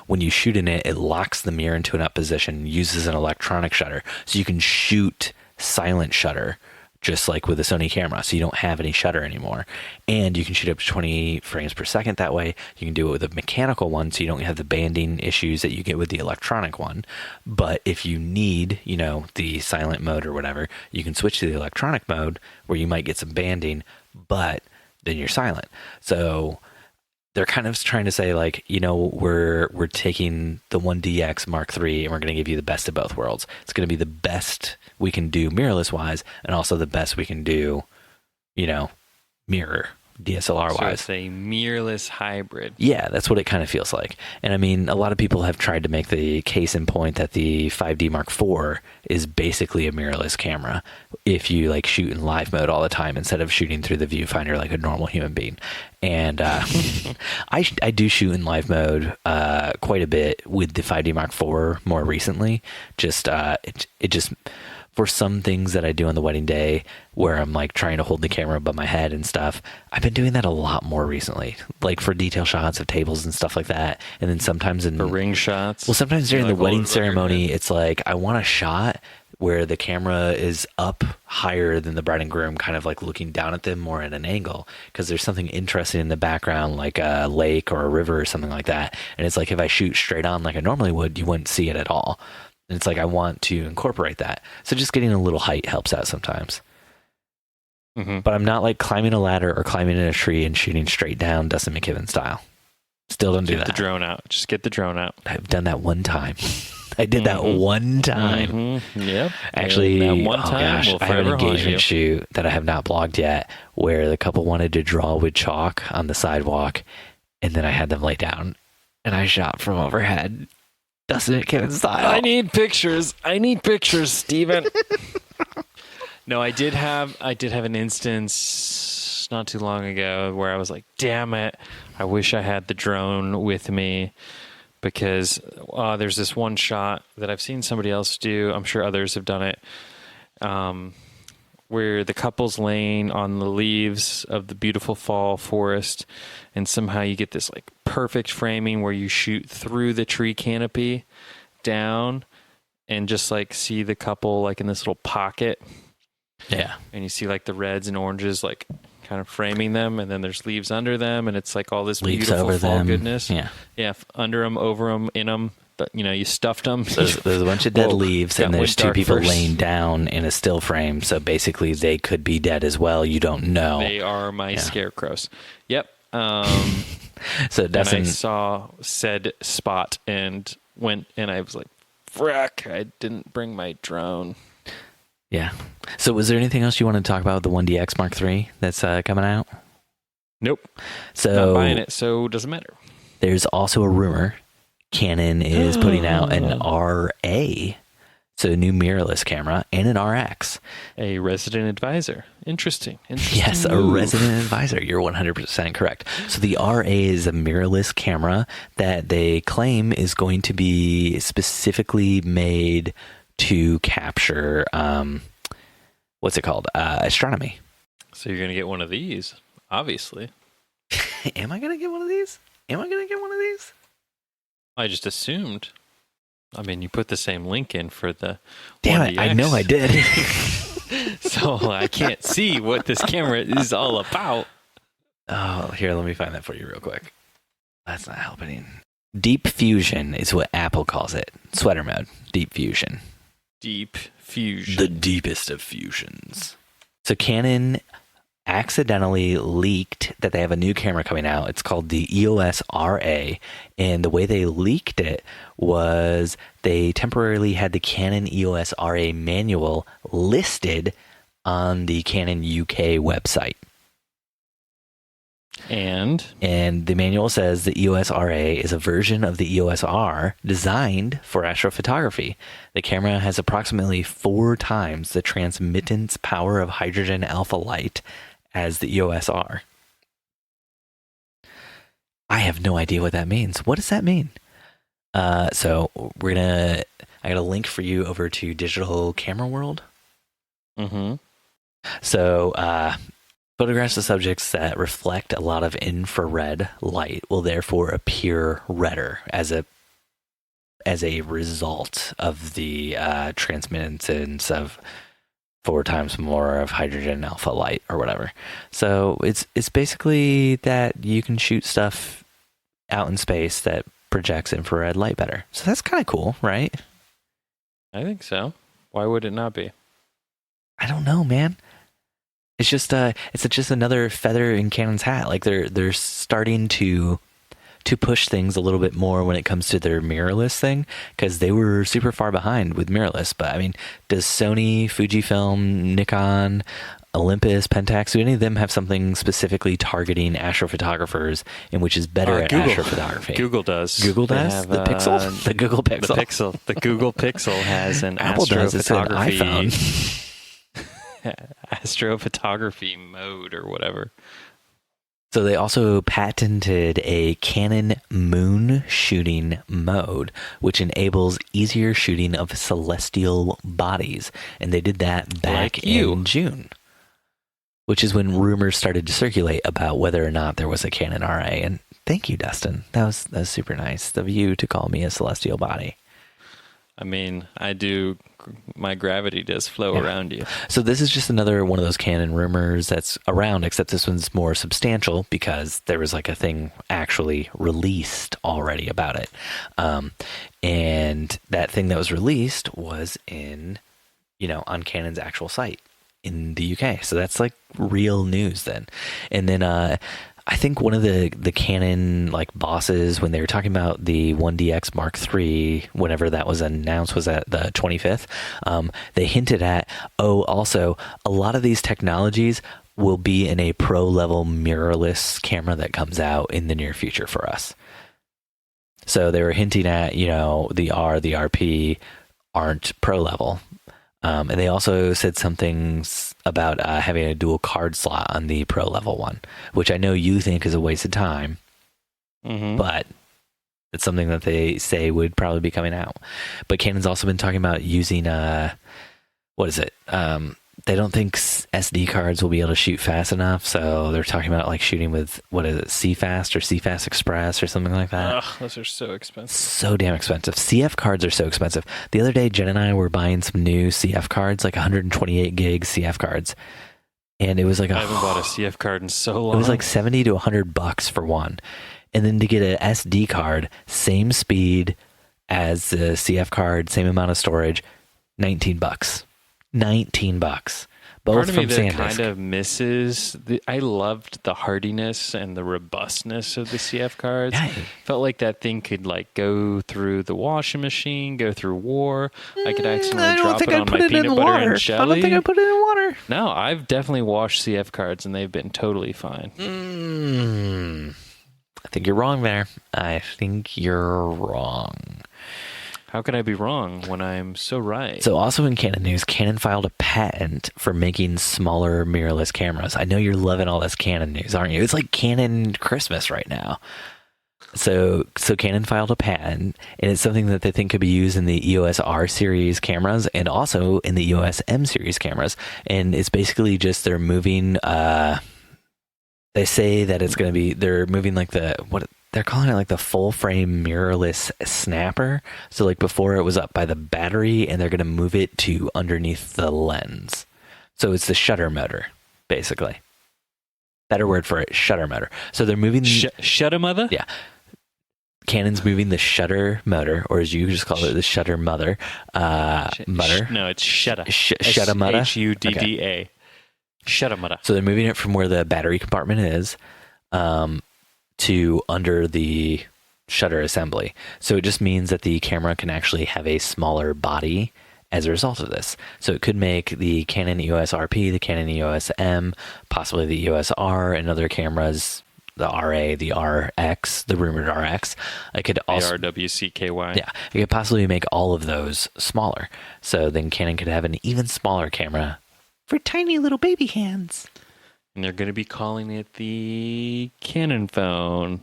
when you shoot in it, it locks the mirror into an up position, uses an electronic shutter. So you can shoot silent shutter, just like with a Sony camera, so you don't have any shutter anymore. And you can shoot up to 20 frames per second that way. You can do it with a mechanical one, so you don't have the banding issues that you get with the electronic one. But if you need, the silent mode or whatever, you can switch to the electronic mode, where you might get some banding, but then you're silent. So they're kind of trying to say, like, we're taking the 1DX Mark III and we're going to give you the best of both worlds. It's going to be the best we can do mirrorless wise, and also the best we can do, mirror DSLR wise. So it's a mirrorless hybrid. Yeah, that's what it kind of feels like. And I mean, a lot of people have tried to make the case in point that the 5D Mark IV is basically a mirrorless camera if you like shoot in live mode all the time instead of shooting through the viewfinder like a normal human being. And I do shoot in live mode quite a bit with the 5D Mark IV more recently. Just it just, for some things that I do on the wedding day where I'm like trying to hold the camera above my head and stuff, I've been doing that a lot more recently, like for detail shots of tables and stuff like that. And then sometimes for ring shots. Well, sometimes during the wedding ceremony, it's like I want a shot where the camera is up higher than the bride and groom, kind of like looking down at them more at an angle, because there's something interesting in the background, like a lake or a river or something like that. And it's like, if I shoot straight on like I normally would, you wouldn't see it at all. And it's like, I want to incorporate that. So just getting a little height helps out sometimes. Mm-hmm. But I'm not like climbing a ladder or climbing in a tree and shooting straight down Dustin McKibben style. Still don't do Get that. the drone out. Just get the drone out. I've done that one time. I did that one time. Mm-hmm. Yep. Actually, that one time I have an engagement shoot that I have not blogged yet where the couple wanted to draw with chalk on the sidewalk, and then I had them lay down, and I shot from overhead. Dustin and Kevin style. I need pictures, Steven. No, I did have an instance not too long ago where I was like, damn it, I wish I had the drone with me, because there's this one shot that I've seen somebody else do. I'm sure others have done it, where the couple's laying on the leaves of the beautiful fall forest, and somehow you get this like perfect framing where you shoot through the tree canopy down and just like see the couple like in this little pocket. Yeah. And you see like the reds and oranges like kind of framing them, and then there's leaves under them, and it's like all this leaves beautiful over fall them. goodness. Yeah. Yeah, under them, over them, in them. But, you know, you stuffed them. There's a bunch of dead leaves, and there's two people laying down in a still frame. So basically, they could be dead as well. You don't know. They are my scarecrows. Yep. So Dustin, and I saw said spot and went, and I was like, "Frick! I didn't bring my drone." Yeah. So was there anything else you want to talk about with the 1DX Mark III that's coming out? Nope. So not buying it, so it doesn't matter. There's also a rumor Canon is putting out an RA, so a new mirrorless camera, and an RX. A resident advisor. Interesting. Yes, a resident advisor. You're 100% correct. So the RA is a mirrorless camera that they claim is going to be specifically made to capture, what's it called? Astronomy. So you're going to get one of these, obviously. Am I going to get one of these? I just assumed. I mean, you put the same link in for the Damn 1DX. it, I know I did. So I can't see what this camera is all about. Oh, here, let me find that for you real quick. That's not helping. Deep fusion is what Apple calls it. Sweater mode. Deep fusion. Deep fusion. The deepest of fusions. So Canon accidentally leaked that they have a new camera coming out. It's called the EOS RA, and the way they leaked it was they temporarily had the Canon EOS RA manual listed on the Canon UK website. And the manual says the EOS RA is a version of the EOS R designed for astrophotography. The camera has approximately 4 times the transmittance power of hydrogen alpha light as the EOS R. I have no idea what that means. What does that mean? So I got a link for you over to Digital Camera World. Mm-hmm. So photographs of subjects that reflect a lot of infrared light will therefore appear redder as a result of the transmittance of 4 times more of hydrogen alpha light or whatever. So it's basically that you can shoot stuff out in space that projects infrared light better. So that's kind of cool, right? I think so. Why would it not be? I don't know, man. It's just another feather in Canon's hat. Like they're starting to push things a little bit more when it comes to their mirrorless thing, because they were super far behind with mirrorless. But I mean, does Sony, Fujifilm, Nikon, Olympus, Pentax, do any of them have something specifically targeting astrophotographers in which is better at astrophotography? Google does. Google does? Have, the Pixel? The Google Pixel? The Google Pixel has an Apple does. It's an astrophotography iPhone. astrophotography mode or whatever. So they also patented a Canon moon shooting mode, which enables easier shooting of celestial bodies. And they did that back in June, which is when rumors started to circulate about whether or not there was a Canon RA. And thank you, Dustin. That was super nice of you to call me a celestial body. I mean, I do. My gravity does flow around you. So this is just another one of those Canon rumors that's around, except this one's more substantial because there was like a thing actually released already about it. And that thing that was released was on Canon's actual site in the UK. So that's like real news then. And then I think one of the Canon like bosses, when they were talking about the 1DX Mark III, whenever that was announced, was at the 25th. They hinted at, also a lot of these technologies will be in a pro level mirrorless camera that comes out in the near future for us. So they were hinting at, the R, the RP aren't pro level. And they also said something about having a dual card slot on the pro level one, which I know you think is a waste of time, but it's something that they say would probably be coming out. But Canon's also been talking about using, what is it? They don't think SD cards will be able to shoot fast enough, so they're talking about like shooting with, what is it, CFast or CFast Express or something like that. Ugh, those are so expensive. So damn expensive. CF cards are so expensive. The other day, Jen and I were buying some new CF cards, like 128 gig CF cards, and it was like I haven't bought a CF card in so long. It was like $70 to $100 for one, and then to get an SD card, same speed as the CF card, same amount of storage, $19. $19. Both Part of from me that SanDisk. kind of misses. I loved the hardiness and the robustness of the CF cards. Yeah. Felt like that thing could like go through the washing machine, go through war. I could accidentally drop it on my peanut butter and jelly. I don't think I put it in water. No, I've definitely washed CF cards and they've been totally fine. I think you're wrong there. I think you're wrong. How could I be wrong when I'm so right? So also in Canon news, Canon filed a patent for making smaller mirrorless cameras. I know you're loving all this Canon news, aren't you? It's like Canon Christmas right now. So Canon filed a patent, and it's something that they think could be used in the EOS R series cameras and also in the EOS M series cameras. And it's basically just they're moving, they say that it's going to be, they're moving like they're calling it like the full frame mirrorless snapper. So like before it was up by the battery, and they're going to move it to underneath the lens. So it's the shutter motor, basically. Better word for it, shutter motor. So they're moving... Shutter mother? Yeah. Canon's moving the shutter motor, or as you just call it, the shutter mother. Motor. No, it's shutter. Shutter motor? Hudda. Okay. Shutter motor. So they're moving it from where the battery compartment is, to under the shutter assembly. So it just means that the camera can actually have a smaller body as a result of this. So it could make the Canon EOS RP, the Canon EOS M, possibly the EOS R, and other cameras, the RA, the RX, the rumored RX. I could also ARWCKY. Yeah, it could possibly make all of those smaller. So then Canon could have an even smaller camera for tiny little baby hands. And they're going to be calling it the Canon phone.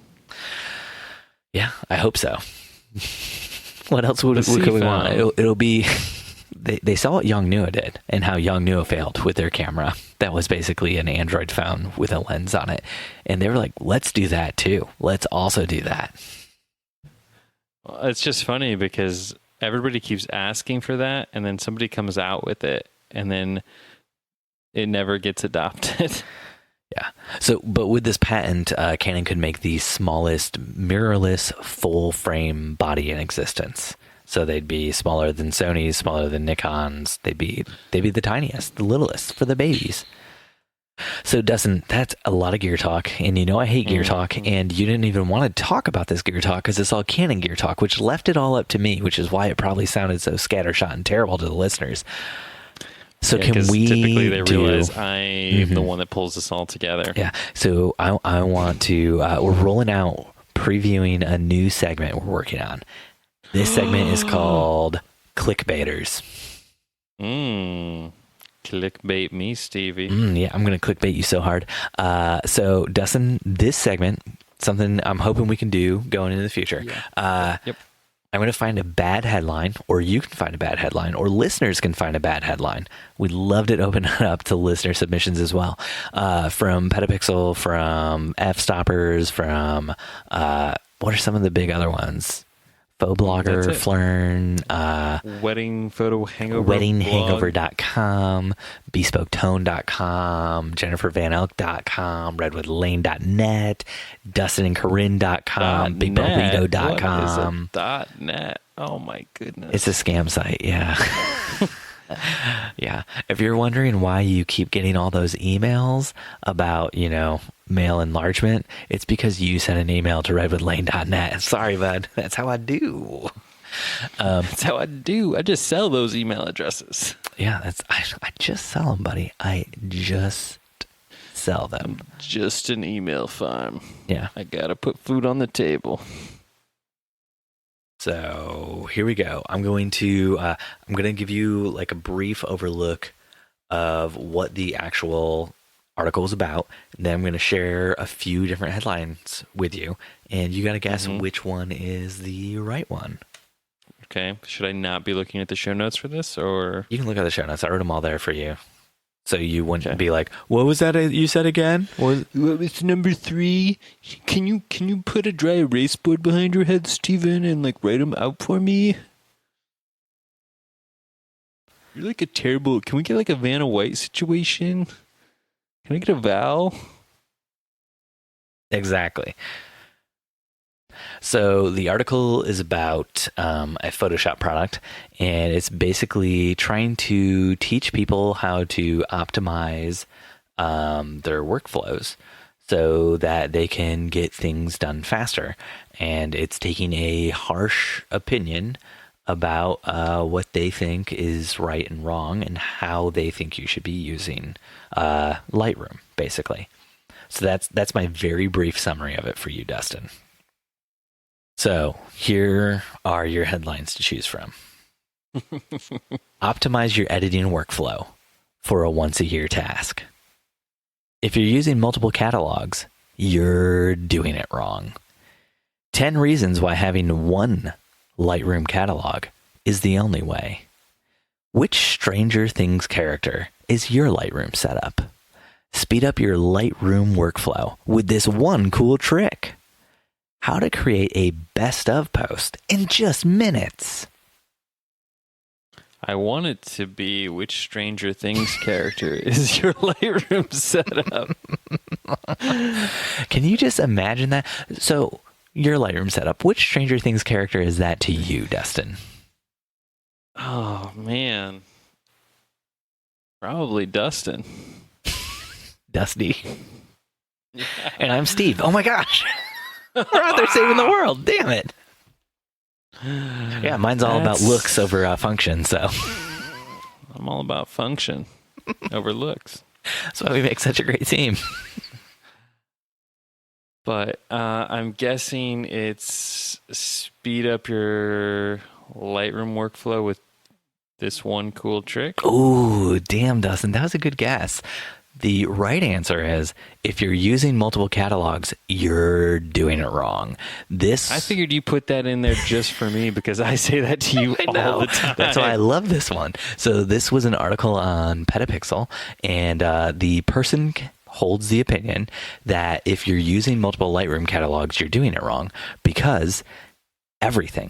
Yeah, I hope so. What else could we want? It'll be... They saw what Yongnuo did and how Yongnuo failed with their camera. That was basically an Android phone with a lens on it. And they were like, let's do that too. Let's also do that. Well, it's just funny because everybody keeps asking for that, and then somebody comes out with it, and then it never gets adopted. Yeah. So, but with this patent, Canon could make the smallest mirrorless full frame body in existence. So they'd be smaller than Sony's, smaller than Nikon's. They'd be the tiniest, the littlest for the babies. So Dustin, that's a lot of gear talk, and I hate gear talk, and you didn't even want to talk about this gear talk because it's all Canon gear talk, which left it all up to me, which is why it probably sounded so scattershot and terrible to the listeners. So yeah, can we typically they realize I'm the one that pulls this all together. Yeah. So I want to, we're rolling out, previewing a new segment we're working on. This segment is called Clickbaiters. Clickbait me, Stevie. Yeah, I'm going to clickbait you so hard. So Dustin, this segment, something I'm hoping we can do going into the future. Yeah. Yep. I'm going to find a bad headline, or you can find a bad headline, or listeners can find a bad headline. We'd love to open it up to listener submissions as well. From Petapixel, from F-Stoppers, from, what are some of the big other ones? Faux Blogger, Flern, Wedding Photo Hangover, WeddingHangover.com, BespokeTone.com, JenniferVanElk.com, RedwoodLane.net, DustinandCorinne.com, BigBurrito.com. What is a .net? Oh my goodness. It's a scam site, yeah. Yeah. If you're wondering why you keep getting all those emails about, mail enlargement, it's because you sent an email to redwoodlane.net. Sorry, bud. That's how I do. That's how I do. I just sell those email addresses. Yeah, I just sell them, buddy. I just sell them. Just an email farm. Yeah. I gotta put food on the table. So here we go. I'm going to give you like a brief overlook of what the actual article is about. And then I'm going to share a few different headlines with you, and you got to guess which one is the right one. Okay. Should I not be looking at the show notes for this, or you can look at the show notes? I wrote them all there for you, so you wouldn't be like, "What was that you said again?" It's number 3. Can you put a dry erase board behind your head, Steven, and like write them out for me? You're like a terrible. Can we get like a Vanna White situation? Can I get a Val? Exactly. So the article is about a Photoshop product, and it's basically trying to teach people how to optimize their workflows so that they can get things done faster. And it's taking a harsh opinion about what they think is right and wrong and how they think you should be using Lightroom, basically. So that's my very brief summary of it for you, Dustin. So here are your headlines to choose from. Optimize your editing workflow for a once-a-year task. If you're using multiple catalogs, you're doing it wrong. 10 reasons why having one Lightroom catalog is the only way. Which Stranger Things character is your Lightroom setup? Speed up your Lightroom workflow with this one cool trick. How to create a best of post in just minutes. I want it to be which Stranger Things character is your Lightroom setup. Can you just imagine that? So, your Lightroom setup, which Stranger Things character is that to you, Dustin? Oh, man. Probably Dustin. Dusty. Yeah. And I'm Steve. Oh my gosh. We're out there saving the world. Damn it. Yeah, mine's all about looks over function, so. I'm all about function over looks. That's why we make such a great team. But I'm guessing it's speed up your Lightroom workflow with this one cool trick. Ooh, damn, Dustin. That was a good guess. The right answer is, if you're using multiple catalogs, you're doing it wrong. I figured you put that in there just for me because I say that to you all the time. That's why I love this one. So this was an article on Petapixel, and the person holds the opinion that if you're using multiple Lightroom catalogs, you're doing it wrong, because everything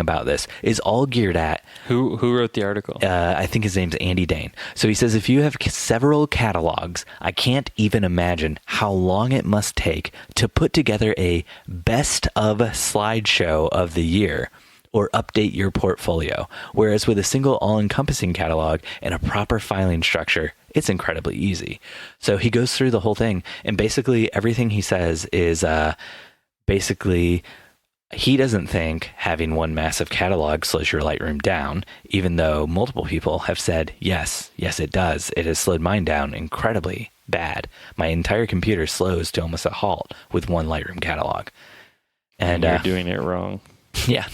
about this is all geared at... Who wrote the article? I think his name's Andy Dane. So he says, if you have several catalogs, I can't even imagine how long it must take to put together a best of slideshow of the year or update your portfolio. Whereas with a single all-encompassing catalog and a proper filing structure, it's incredibly easy. So he goes through the whole thing, and basically everything he says is he doesn't think having one massive catalog slows your Lightroom down, even though multiple people have said, yes, it does. It has slowed mine down incredibly bad. My entire computer slows to almost a halt with one Lightroom catalog. And you're doing it wrong. Yeah.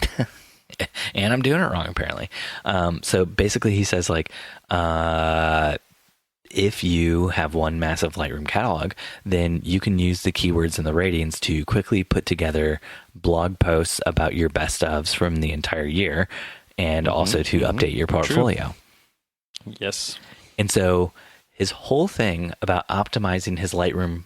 And I'm doing it wrong, apparently. So basically he says, like, if you have one massive Lightroom catalog, then you can use the keywords and the ratings to quickly put together blog posts about your best ofs from the entire year, and also to update your portfolio. True. Yes. And so his whole thing about optimizing his Lightroom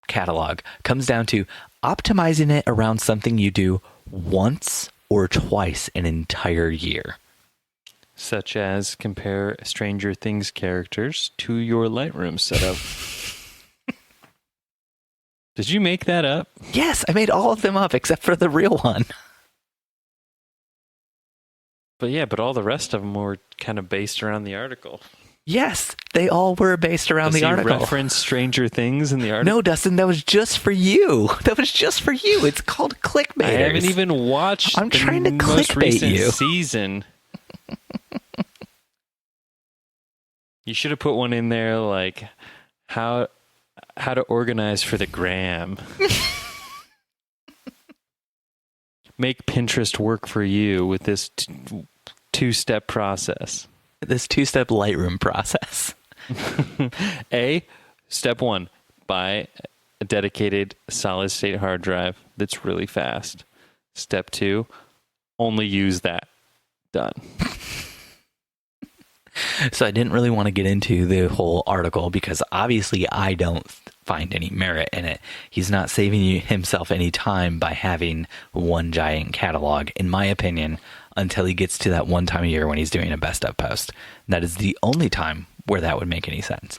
catalog comes down to optimizing it around something you do once or twice an entire year. Such as compare Stranger Things characters to your Lightroom setup. Did you make that up? Yes, I made all of them up except for the real one. But all the rest of them were kind of based around the article. Yes, they all were based around Does the he article. reference Stranger Things in the article? No, Dustin, that was just for you. That was just for you. It's called Clickbait. I haven't even watched I'm trying to most clickbait recent you. season. You should have put one in there like how to organize for the gram. Make Pinterest work for you with this two-step process. This two-step Lightroom process. Step 1, buy a dedicated solid-state hard drive that's really fast. Step 2, only use that. Done. So I didn't really want to get into the whole article because obviously I don't find any merit in it. He's not saving himself any time by having one giant catalog, in my opinion, until he gets to that one time a year when he's doing a best of post. That is the only time where that would make any sense.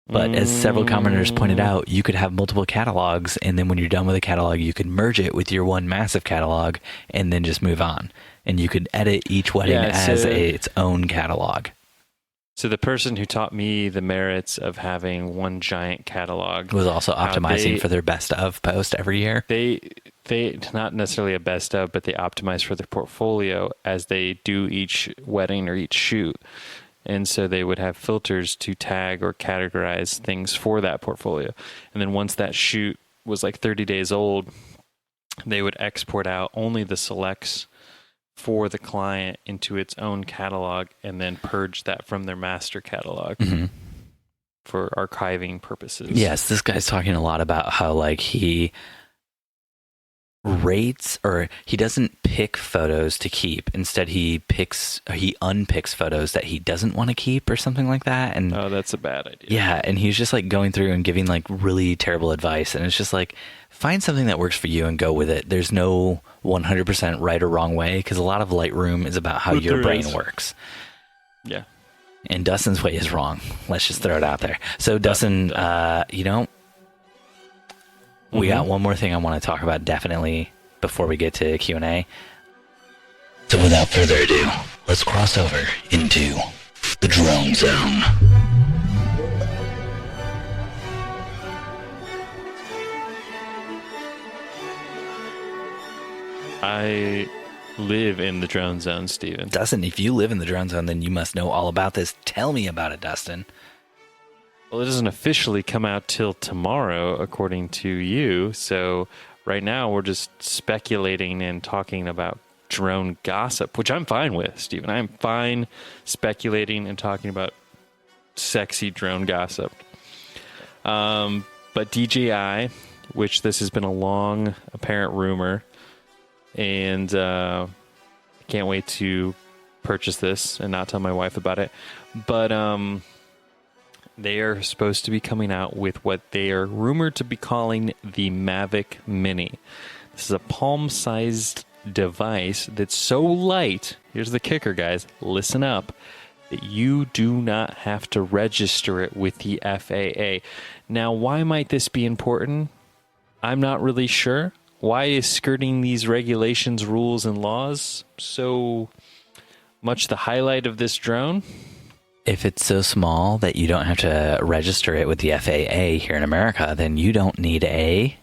But as several commenters pointed out, you could have multiple catalogs, and then when you're done with a catalog, you could merge it with your one massive catalog and then just move on. And you could edit each wedding as its own catalog. So the person who taught me the merits of having one giant catalog was also optimizing for their best of post every year. They not necessarily a best of, but they optimize for their portfolio as they do each wedding or each shoot. And so they would have filters to tag or categorize things for that portfolio. And then once that shoot was like 30 days old, they would export out only the selects for the client into its own catalog and then purge that from their master catalog for archiving purposes. Yes, this guy's talking a lot about how like he rates, or he doesn't pick photos to keep. Instead, he unpicks photos that he doesn't want to keep or something like that. And that's a bad idea. Yeah, and he's just like going through and giving like really terrible advice. And it's just like, find something that works for you and go with it. There's no 100% right or wrong way, because a lot of Lightroom is about how your brain works. Yeah. And Dustin's way is wrong. Let's just throw it out there. So Dustin, we got one more thing I want to talk about definitely before we get to Q&A. So without further ado, let's cross over into the drone zone. I live in the drone zone, Steven. Dustin, if you live in the drone zone, then you must know all about this. Tell me about it, Dustin. Well, it doesn't officially come out till tomorrow, according to you. So right now we're just speculating and talking about drone gossip, which I'm fine with, Steven. I'm fine speculating and talking about sexy drone gossip. But DJI, which this has been a long apparent rumor, and I can't wait to purchase this and not tell my wife about it. But they are supposed to be coming out with what they are rumored to be calling the Mavic Mini. This is a palm-sized device that's so light, here's the kicker, guys, listen up, that you do not have to register it with the FAA. Now, why might this be important? I'm not really sure. Why is skirting these regulations, rules, and laws so much the highlight of this drone? If it's so small that you don't have to register it with the FAA here in America, then you don't need a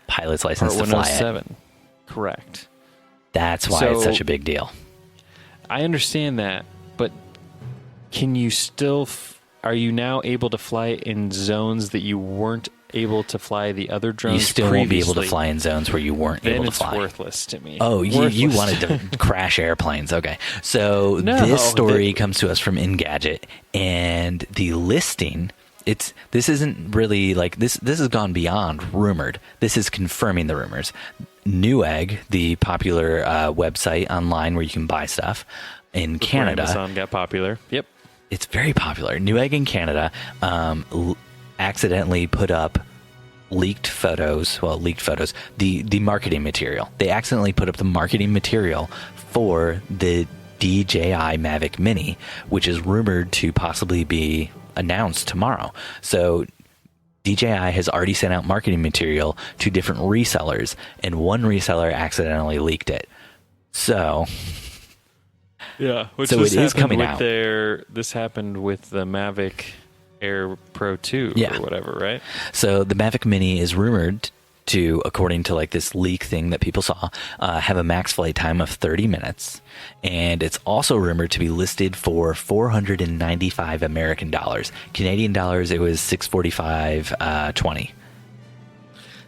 pilot's license to fly it. Correct. That's why it's such a big deal. I understand that, but can you still... are you now able to fly in zones that you weren't able to fly the other drones? You still won't be able to fly in zones where you weren't able to fly. Then it's worthless to me. Oh, you wanted to crash airplanes. Okay. So this story comes to us from Engadget, and the listing, this isn't really like, this has gone beyond rumored. This is confirming the rumors. Newegg, the popular website online where you can buy stuff in Canada. Amazon got popular. Yep. It's very popular. Newegg in Canada accidentally put up leaked photos, the marketing material. They accidentally put up the marketing material for the DJI Mavic Mini, which is rumored to possibly be announced tomorrow. So DJI has already sent out marketing material to different resellers, and one reseller accidentally leaked it. So, yeah, which so this it is happened coming with out. This happened with the Mavic Air Pro 2 Yeah. or whatever, right? So the Mavic Mini is rumored to, according to like this leak thing that people saw, have a max flight time of 30 minutes. And it's also rumored to be listed for $495 American dollars. Canadian dollars, it was $645.20.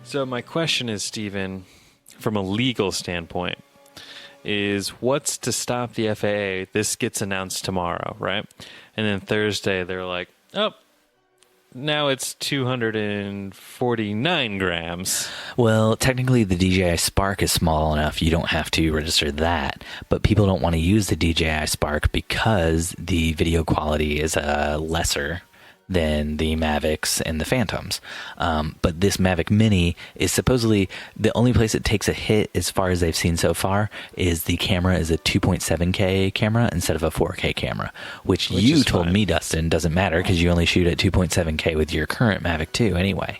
So my question is, Stephen, from a legal standpoint, is what's to stop the FAA? This gets announced tomorrow, right? And then Thursday they're like, oh, now it's 249 grams. Well, technically the DJI Spark is small enough you don't have to register that, but people don't want to use the DJI Spark because the video quality is lesser than the Mavics and the Phantoms. But this Mavic Mini is supposedly the only place it takes a hit, as far as they've seen so far, is the camera is a 2.7K camera instead of a 4K camera, which you told fine. me, Dustin, doesn't matter because you only shoot at 2.7K with your current Mavic 2 anyway.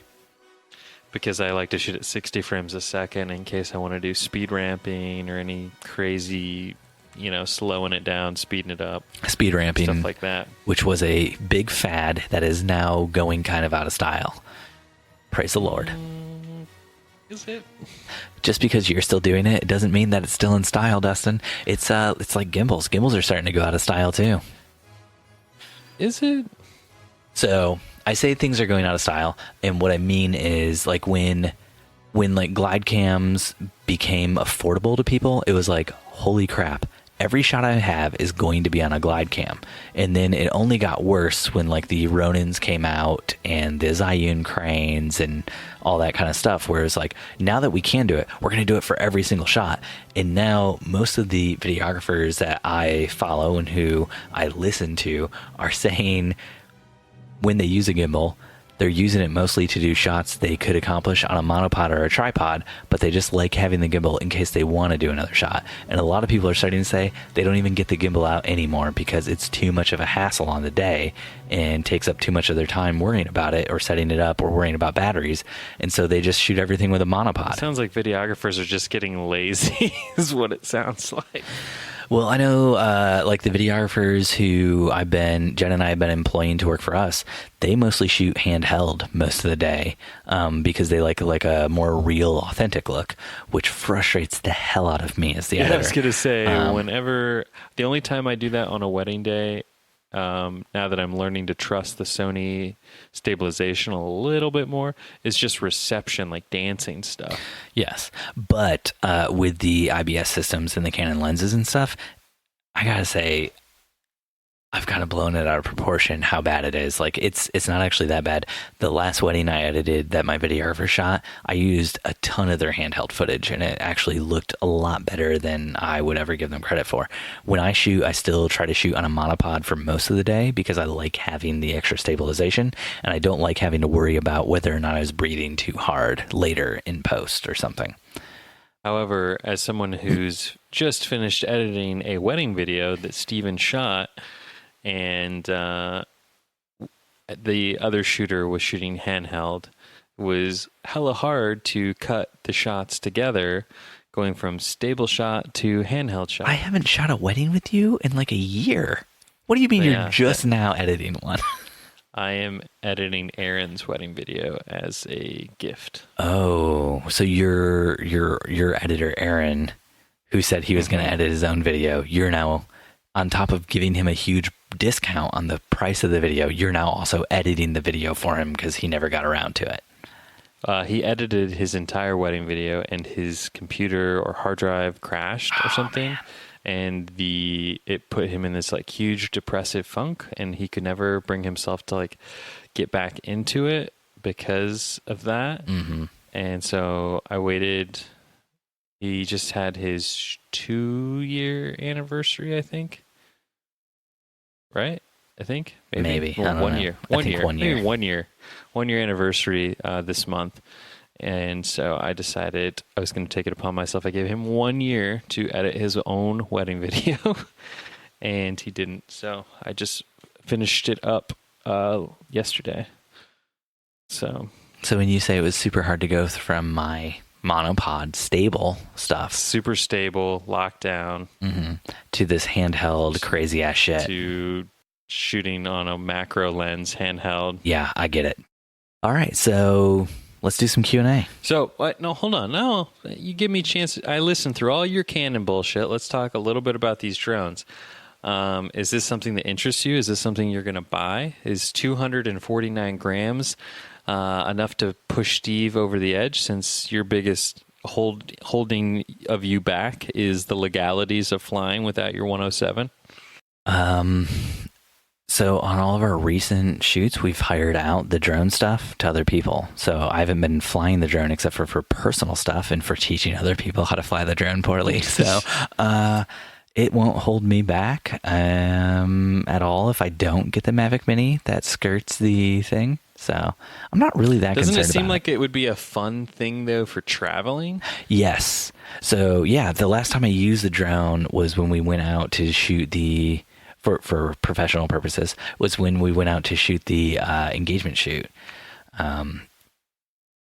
Because I like to shoot at 60 frames a second in case I want to do speed ramping or any crazy, slowing it down, speeding it up. Speed ramping. Stuff like that. Which was a big fad that is now going kind of out of style. Praise the Lord. Is it? Just because you're still doing it, it doesn't mean that it's still in style, Dustin. It's like gimbals. Gimbals are starting to go out of style too. Is it? So I say things are going out of style, and what I mean is like when like glide cams became affordable to people, it was like, holy crap, every shot I have is going to be on a glide cam. And then it only got worse when like the Ronins came out and the Zhiyun cranes and all that kind of stuff, where it's like, now that we can do it, we're going to do it for every single shot. And now most of the videographers that I follow and who I listen to are saying when they use a gimbal, they're using it mostly to do shots they could accomplish on a monopod or a tripod, but they just like having the gimbal in case they want to do another shot. And a lot of people are starting to say they don't even get the gimbal out anymore because it's too much of a hassle on the day and takes up too much of their time worrying about it or setting it up or worrying about batteries. And so they just shoot everything with a monopod. It sounds like videographers are just getting lazy is what it sounds like. Well, I know like the videographers who Jen and I have been employing to work for us, they mostly shoot handheld most of the day because they like a more real, authentic look, which frustrates the hell out of me as the editor. I was going to say, the only time I do that on a wedding day, now that I'm learning to trust the Sony stabilization a little bit more, is just reception, like dancing stuff. Yes, but with the IBS systems and the Canon lenses and stuff, I gotta say, I've kind of blown it out of proportion how bad it is. Like it's not actually that bad. The last wedding I edited that my videographer shot, I used a ton of their handheld footage and it actually looked a lot better than I would ever give them credit for. When I shoot, I still try to shoot on a monopod for most of the day because I like having the extra stabilization and I don't like having to worry about whether or not I was breathing too hard later in post or something. However, as someone who's just finished editing a wedding video that Steven shot, and the other shooter was shooting handheld, it was hella hard to cut the shots together, going from stable shot to handheld shot. I haven't shot a wedding with you in like a year. What do you mean you're just now editing one? I am editing Aaron's wedding video as a gift. Oh, so your editor Aaron, who said he was going to edit his own video, you're now, on top of giving him a huge discount on the price of the video, you're now also editing the video for him because he never got around to it. He edited his entire wedding video and his computer or hard drive crashed or something. Man. And it put him in this like huge depressive funk and he could never bring himself to like get back into it because of that. Mm-hmm. And so I waited. He just had his 2-year anniversary, I think. Right? I think maybe. Well, one year. Maybe 1 year. 1 year anniversary this month. And so I decided I was going to take it upon myself. I gave him 1 year to edit his own wedding video, and he didn't. So I just finished it up yesterday. So when you say it was super hard to go from my monopod stable stuff. Super stable, lockdown. To this handheld crazy ass shit. To shooting on a macro lens handheld. Yeah, I get it. All right, so let's do some Q&A. So, what? No, hold on. No, you give me a chance. I listened through all your Canon bullshit. Let's talk a little bit about these drones. Is this something that interests you? Is this something you're going to buy? Is 249 grams enough to push Steve over the edge, since your biggest holding of you back is the legalities of flying without your 107? So on all of our recent shoots, we've hired out the drone stuff to other people. So I haven't been flying the drone except for personal stuff and for teaching other people how to fly the drone poorly. So it won't hold me back at all if I don't get the Mavic Mini that skirts the thing. So I'm not really that concerned about it. Doesn't it seem like it would be a fun thing, though, for traveling? Yes. So, yeah, the last time I used the drone was when we went out to shoot for professional purposes, was when we went out to shoot the engagement shoot.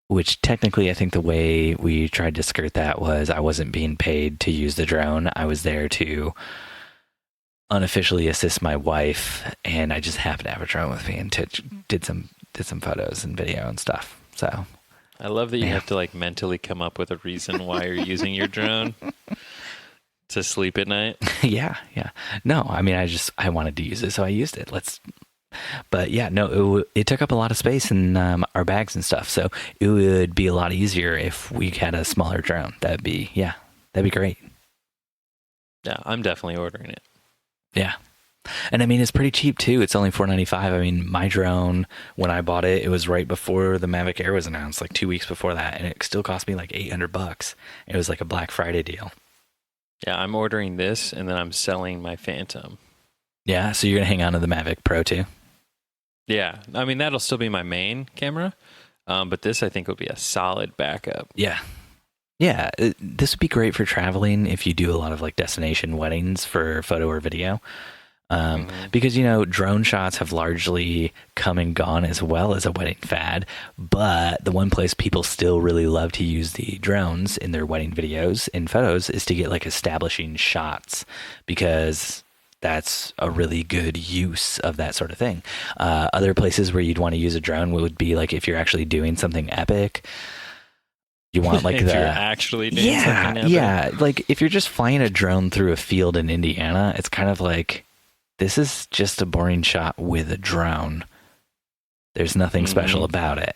Which technically, I think the way we tried to skirt that was I wasn't being paid to use the drone. I was there to unofficially assist my wife, and I just happened to have a drone with me and did some photos and video and stuff. So I love that you have to like mentally come up with a reason why you're using your drone to sleep at night. Yeah. No, I mean, I wanted to use it, so I used it. But yeah, no, it took up a lot of space in our bags and stuff. So it would be a lot easier if we had a smaller drone. That'd be great. Yeah, I'm definitely ordering it. Yeah. And I mean, it's pretty cheap too. It's only $495. I mean, my drone, when I bought it, it was right before the Mavic Air was announced, like 2 weeks before that, and it still cost me like $800. It was like a Black Friday deal. Yeah, I'm ordering this, and then I'm selling my Phantom. Yeah, so you're gonna hang on to the Mavic Pro too? Yeah, I mean that'll still be my main camera, but this I think will be a solid backup. Yeah. Yeah, this would be great for traveling if you do a lot of like destination weddings for photo or video. Because, you know, drone shots have largely come and gone as well as a wedding fad. But the one place people still really love to use the drones in their wedding videos and photos is to get like establishing shots, because that's a really good use of that sort of thing. Other places where you'd want to use a drone would be like if you're actually doing something epic. You want like if you're actually doing something epic. Yeah, like if you're just flying a drone through a field in Indiana, it's kind of like, this is just a boring shot with a drone. There's nothing special about it.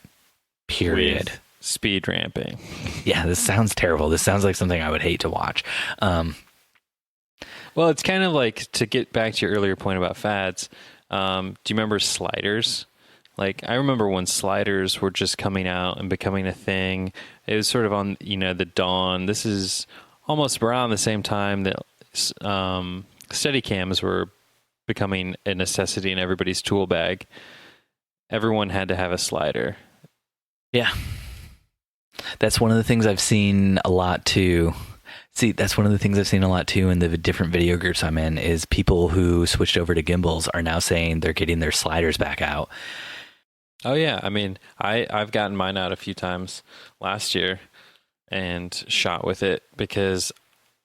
Period. With speed ramping. Yeah, this sounds terrible. This sounds like something I would hate to watch. Well, it's kind of like, to get back to your earlier point about fads, do you remember sliders? Like, I remember when sliders were just coming out and becoming a thing. It was sort of on, you know, the dawn. This is almost around the same time that Steadicams were becoming a necessity in everybody's tool bag. Everyone had to have a slider. Yeah. That's one of the things I've seen a lot too. That's one of the things I've seen a lot too in the different video groups I'm in, is people who switched over to gimbals are now saying they're getting their sliders back out. Oh yeah. I mean, I've gotten mine out a few times last year and shot with it, because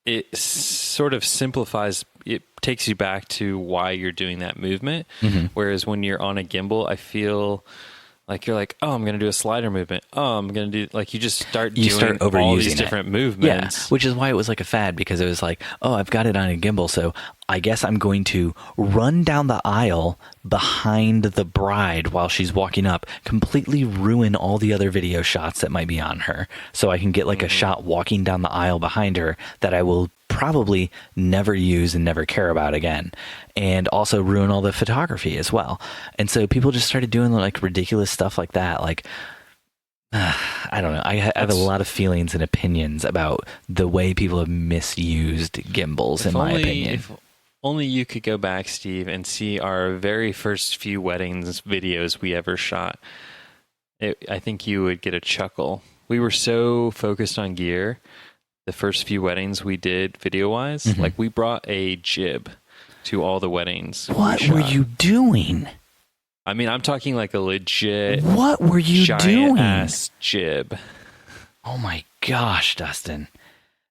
it sort of simplifies, it takes you back to why you're doing that movement. Whereas when you're on a gimbal, I feel like you're like, oh, I'm going to do a slider movement. Oh, I'm going to do, like, you start overusing all these different movements. Yeah, which is why it was like a fad, because it was like, oh, I've got it on a gimbal, so I guess I'm going to run down the aisle behind the bride while she's walking up, completely ruin all the other video shots that might be on her, so I can get like a shot walking down the aisle behind her that I will probably never use and never care about again, and also ruin all the photography as well. And so people just started doing like ridiculous stuff like that. Like, I don't know. I have a lot of feelings and opinions about the way people have misused gimbals, in my opinion. If only you could go back, Steve, and see our very first few weddings videos we ever shot. I think you would get a chuckle. We were so focused on gear. The first few weddings we did video-wise, like we brought a jib to all the weddings. What were you doing? I mean, I'm talking like a legit, what were you doing? Giant-ass jib. Oh my gosh, Dustin.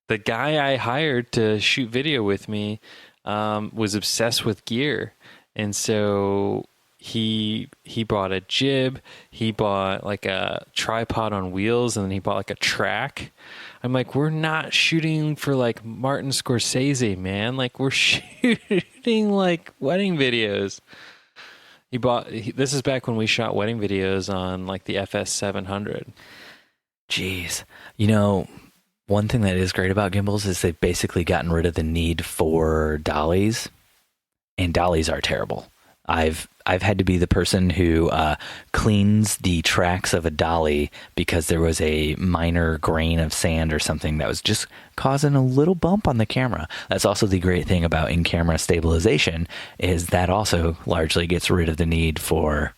The guy I hired to shoot video with me was obsessed with gear. And so he bought a jib, he bought like a tripod on wheels, and then he bought like a track. I'm like, we're not shooting for like Martin Scorsese, man. Like, we're shooting like wedding videos. This is back when we shot wedding videos on like the FS 700. Jeez. You know, one thing that is great about gimbals is they've basically gotten rid of the need for dollies, and dollies are terrible. I've had to be the person who cleans the tracks of a dolly because there was a minor grain of sand or something that was just causing a little bump on the camera. That's also the great thing about in-camera stabilization, is that also largely gets rid of the need for,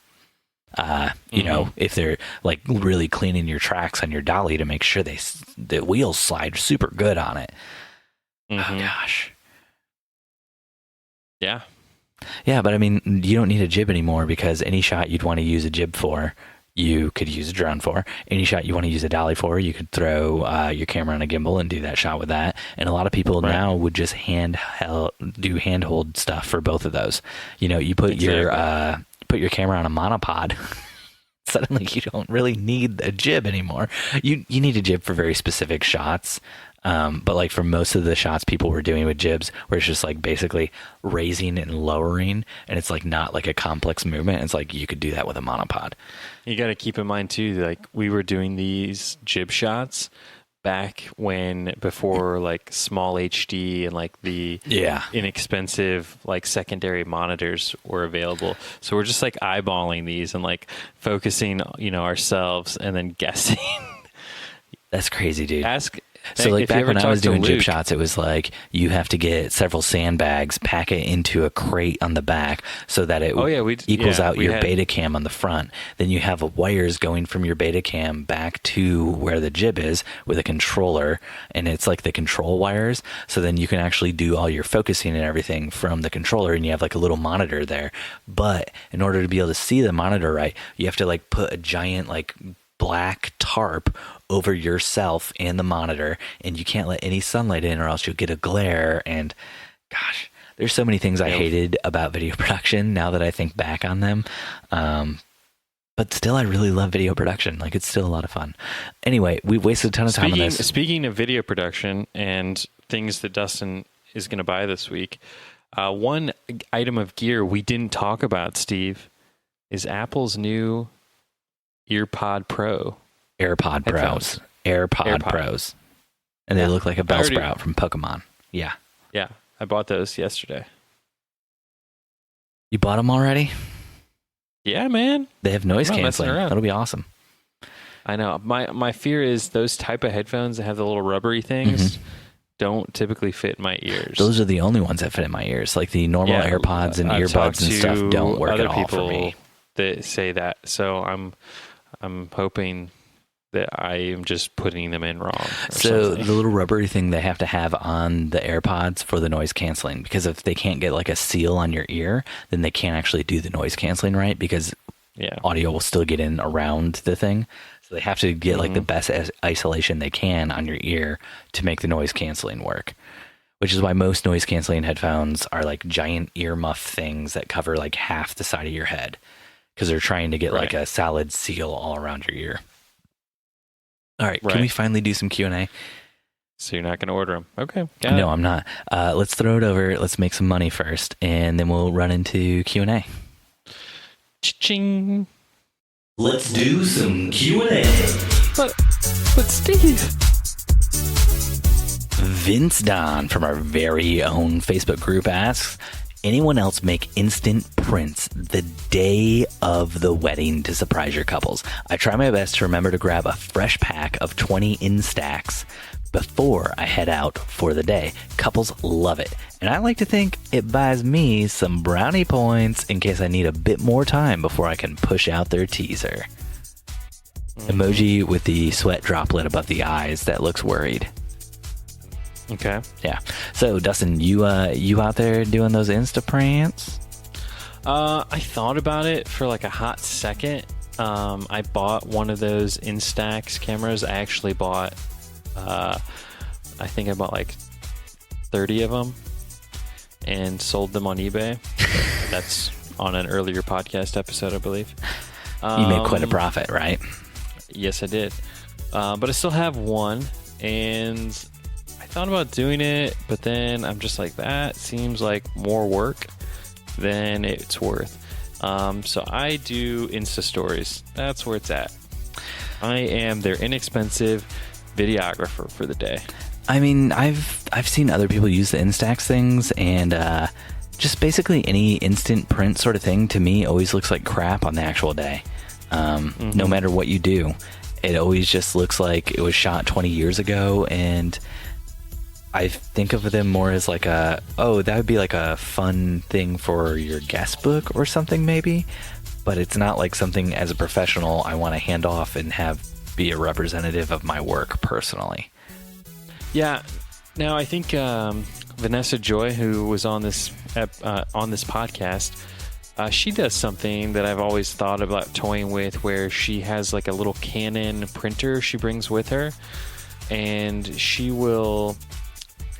you know, if they're like really cleaning your tracks on your dolly to make sure the wheels slide super good on it. Oh gosh. Yeah. Yeah, but I mean, you don't need a jib anymore, because any shot you'd want to use a jib for, you could use a drone for. Any shot you want to use a dolly for, you could throw your camera on a gimbal and do that shot with that. And a lot of people now would just do handhold stuff for both of those. You know, you put your camera on a monopod. Suddenly you don't really need a jib anymore. You need a jib for very specific shots. But like for most of the shots people were doing with jibs, where it's just like basically raising and lowering, and it's like not like a complex movement. It's like you could do that with a monopod. You got to keep in mind too, like we were doing these jib shots back before like small HD and like the inexpensive like secondary monitors were available. So we're just like eyeballing these and like focusing, you know, ourselves and then guessing. That's crazy, dude. So like back when I was doing jib shots, it was like you have to get several sandbags, pack it into a crate on the back so that it equals out your Betacam on the front. Then you have wires going from your Betacam back to where the jib is with a controller, and it's like the control wires. So then you can actually do all your focusing and everything from the controller, and you have like a little monitor there. But in order to be able to see the monitor right, you have to like put a giant like black tarp over yourself and the monitor, and you can't let any sunlight in or else you'll get a glare. And gosh, there's so many things I hated about video production now that I think back on them. But still, I really love video production. Like, it's still a lot of fun. Anyway, we've wasted a ton of time on this. Speaking of video production and things that Dustin is going to buy this week, one item of gear we didn't talk about, Steve, is Apple's new AirPod Pros. AirPod Pros. And they look like a Bellsprout from Pokemon. Yeah. Yeah. I bought those yesterday. You bought them already? Yeah, man. They have noise canceling. That'll be awesome. I know. My fear is those type of headphones that have the little rubbery things don't typically fit my ears. Those are the only ones that fit in my ears. Like the normal AirPods and earbuds and stuff don't work at all for me. That say that. So I'm hoping that I am just putting them in wrong. So the little rubbery thing they have to have on the AirPods for the noise canceling, because if they can't get like a seal on your ear, then they can't actually do the noise canceling right, because audio will still get in around the thing. So they have to get like the best isolation they can on your ear to make the noise canceling work, which is why most noise canceling headphones are like giant earmuff things that cover like half the side of your head, because they're trying to get like a solid seal all around your ear. All right, can we finally do some Q&A? So you're not going to order them? Okay. No, I'm not. Let's throw it over. Let's make some money first, and then we'll run into Q&A. Ching. Let's do some Q&A. But Steve. Vince Don from our very own Facebook group asks, anyone else make instant prints the day of the wedding to surprise your couples? I try my best to remember to grab a fresh pack of 20 Instax before I head out for the day. Couples love it, and I like to think it buys me some brownie points in case I need a bit more time before I can push out their teaser. Emoji with the sweat droplet above the eyes that looks worried. Okay. Yeah. So, Dustin, you out there doing those Insta prints? I thought about it for like a hot second. I bought one of those Instax cameras. I actually bought I think I bought like 30 of them and sold them on eBay. That's on an earlier podcast episode, I believe. You made quite a profit, right? Yes, I did. But I still have one, and I thought about doing it, but then I'm just like, that seems like more work than it's worth. So I do Insta stories. That's where it's at. I am their inexpensive videographer for the day. I mean, I've seen other people use the Instax things, and just basically any instant print sort of thing to me always looks like crap on the actual day. No matter what you do, it always just looks like it was shot 20 years ago, and I think of them more as like that would be like a fun thing for your guest book or something maybe, but it's not like something as a professional I want to hand off and have be a representative of my work personally. Yeah. Now I think Vanessa Joy, who was on this podcast, she does something that I've always thought about toying with, where she has like a little Canon printer she brings with her, and she will.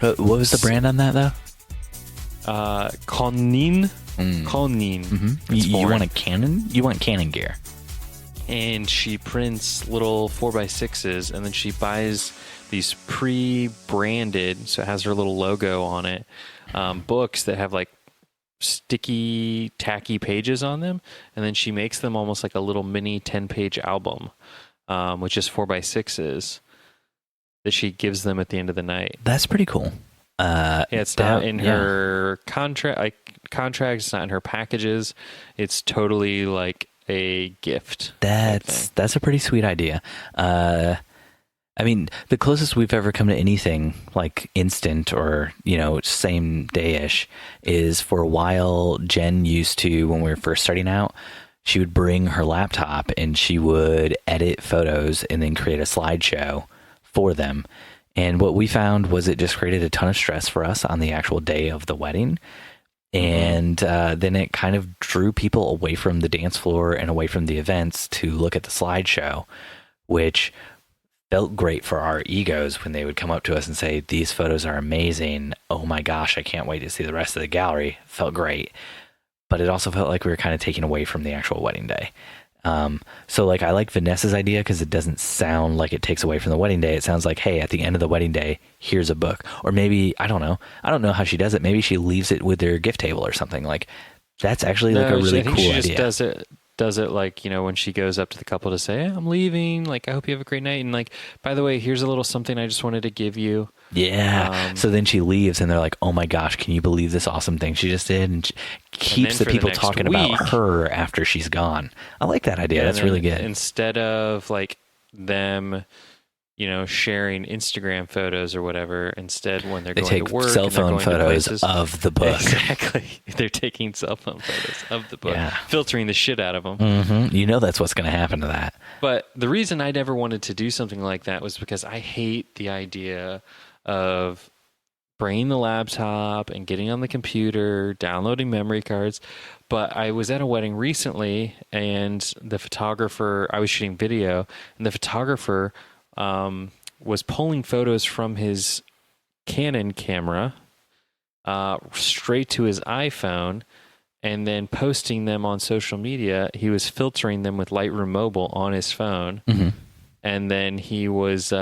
What was the brand on that though? Canon. Canon. Mm-hmm. You want a Canon? You want Canon gear. And she prints little 4x6s, and then she buys these pre-branded, so it has her little logo on it, books that have like sticky, tacky pages on them, and then she makes them almost like a little mini 10-page album, which is 4x6s that she gives them at the end of the night. That's pretty cool. It's not in her contract. It's not in her packages. It's totally like a gift. That's a pretty sweet idea. I mean, the closest we've ever come to anything like instant or, same day-ish is for a while Jen used to, when we were first starting out, she would bring her laptop and she would edit photos and then create a slideshow for them. And what we found was it just created a ton of stress for us on the actual day of the wedding. And then it kind of drew people away from the dance floor and away from the events to look at the slideshow, which felt great for our egos when they would come up to us and say, these photos are amazing. Oh my gosh, I can't wait to see the rest of the gallery. Felt great. But it also felt like we were kind of taken away from the actual wedding day. So like I like Vanessa's idea because it doesn't sound like it takes away from the wedding day. It sounds like, hey, at the end of the wedding day, here's a book. Or maybe, I don't know how she does it. Maybe she leaves it with their gift table or something. Like that's actually like a really cool idea. She just does it like, when she goes up to the couple to say, hey, I'm leaving. Like, I hope you have a great night. And like, by the way, here's a little something I just wanted to give you. Yeah. So then she leaves and they're like, oh my gosh, can you believe this awesome thing she just did? And she keeps the people talking about her after she's gone. I like that idea. That's really good. Instead of like them, sharing Instagram photos or whatever, instead when they going to work, they take cell phone photos of the book. Exactly. They're taking cell phone photos of the book, filtering the shit out of them. Mm-hmm. That's what's going to happen to that. But the reason I never wanted to do something like that was because I hate the idea of bringing the laptop and getting on the computer, downloading memory cards. But I was at a wedding recently, and the photographer, I was shooting video, and the photographer was pulling photos from his Canon camera straight to his iPhone and then posting them on social media. He was filtering them with Lightroom Mobile on his phone, and then he was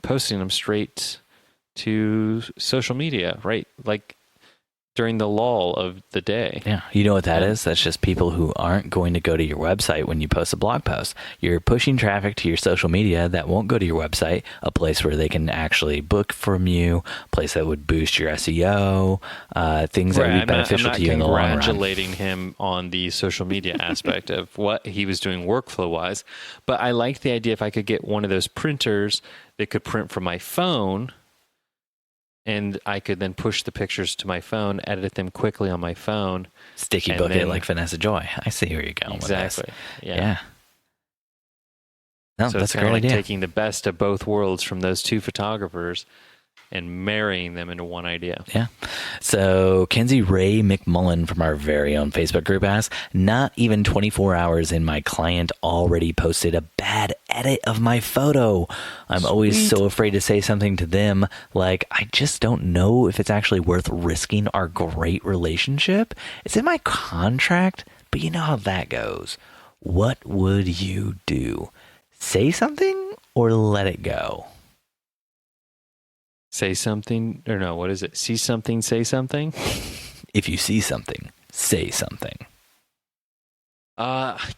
posting them straight to social media, right? Like during the lull of the day. Yeah. You know what that is? That's just people who aren't going to go to your website when you post a blog post. You're pushing traffic to your social media that won't go to your website, a place where they can actually book from you, a place that would boost your SEO, things that would be beneficial to you in the long run. I'm not congratulating him on the social media aspect of what he was doing workflow-wise, but I like the idea if I could get one of those printers that could print from my phone, and I could then push the pictures to my phone, edit them quickly on my phone. Sticky book it like Vanessa Joy. I see where you're going with this. Exactly. Yeah. No, so that's it's a great like idea. Taking the best of both worlds from those two photographers and marrying them into one idea. Yeah. So Kenzie Ray McMullen from our very own Facebook group asks, not even 24 hours in, my client already posted a bad edit of my photo. I'm always so afraid to say something to them, like, I just don't know if it's actually worth risking our great relationship. It's in my contract, but you know how that goes. What would you do? Say something or let it go? Say something, or no, what is it? See something, say something? If you see something, say something.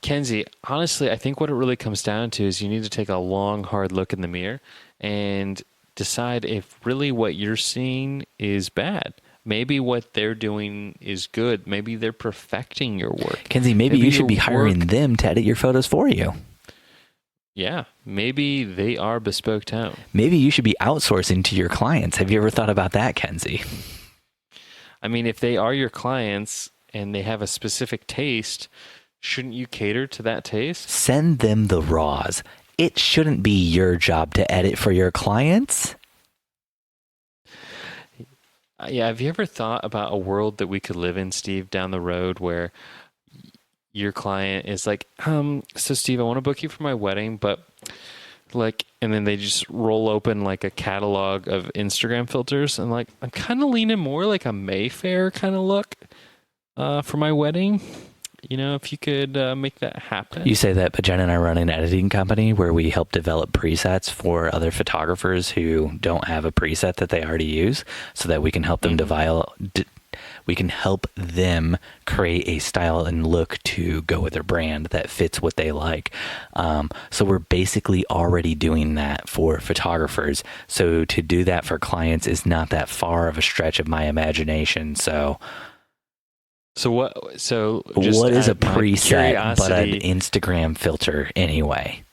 Kenzie, honestly, I think what it really comes down to is you need to take a long, hard look in the mirror and decide if really what you're seeing is bad. Maybe what they're doing is good. Maybe they're perfecting your work. Kenzie, maybe you should be hiring them to edit your photos for you. Yeah, maybe they are bespoke talent. Maybe you should be outsourcing to your clients. Have you ever thought about that, Kenzie? I mean, if they are your clients and they have a specific taste, shouldn't you cater to that taste? Send them the raws. It shouldn't be your job to edit for your clients. Yeah, have you ever thought about a world that we could live in, Steve, down the road where your client is like, so Steve, I want to book you for my wedding, but like, and then they just roll open like a catalog of Instagram filters and like, I'm kind of leaning more like a Mayfair kind of look for my wedding. You know, if you could make that happen. You say that, but Jen and I run an editing company where we help develop presets for other photographers who don't have a preset that they already use, so that we can help them we can help them create a style and look to go with their brand that fits what they like. So we're basically already doing that for photographers. So to do that for clients is not that far of a stretch of my imagination. So what is a preset but an Instagram filter anyway?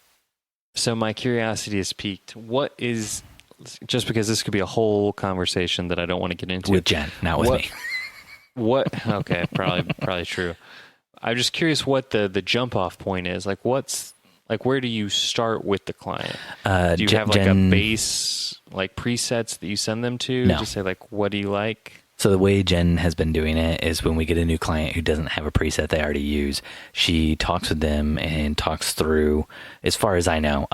So my curiosity is piqued. What is, just because this could be a whole conversation that I don't want to get into. With Jen, not with me. What? Okay, probably true. I'm just curious what the jump off point is. Like, where do you start with the client? Do you have like a base, like presets that you send them to? No. Just say like, what do you like? So the way Jen has been doing it is when we get a new client who doesn't have a preset they already use, she talks with them and talks through, as far as I know,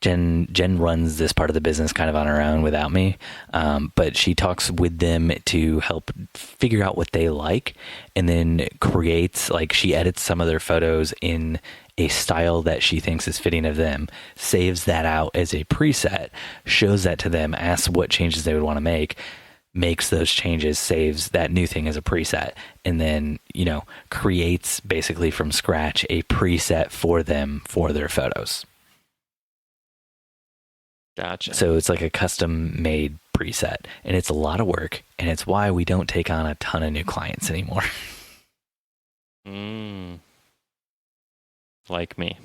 Jen runs this part of the business kind of on her own without me, but she talks with them to help figure out what they like, and then creates, like, she edits some of their photos in a style that she thinks is fitting of them, saves that out as a preset, shows that to them, asks what changes they would want to make, makes those changes, saves that new thing as a preset, and then, creates basically from scratch a preset for them for their photos. Gotcha. So it's like a custom made preset, and it's a lot of work, and it's why we don't take on a ton of new clients anymore. Like me.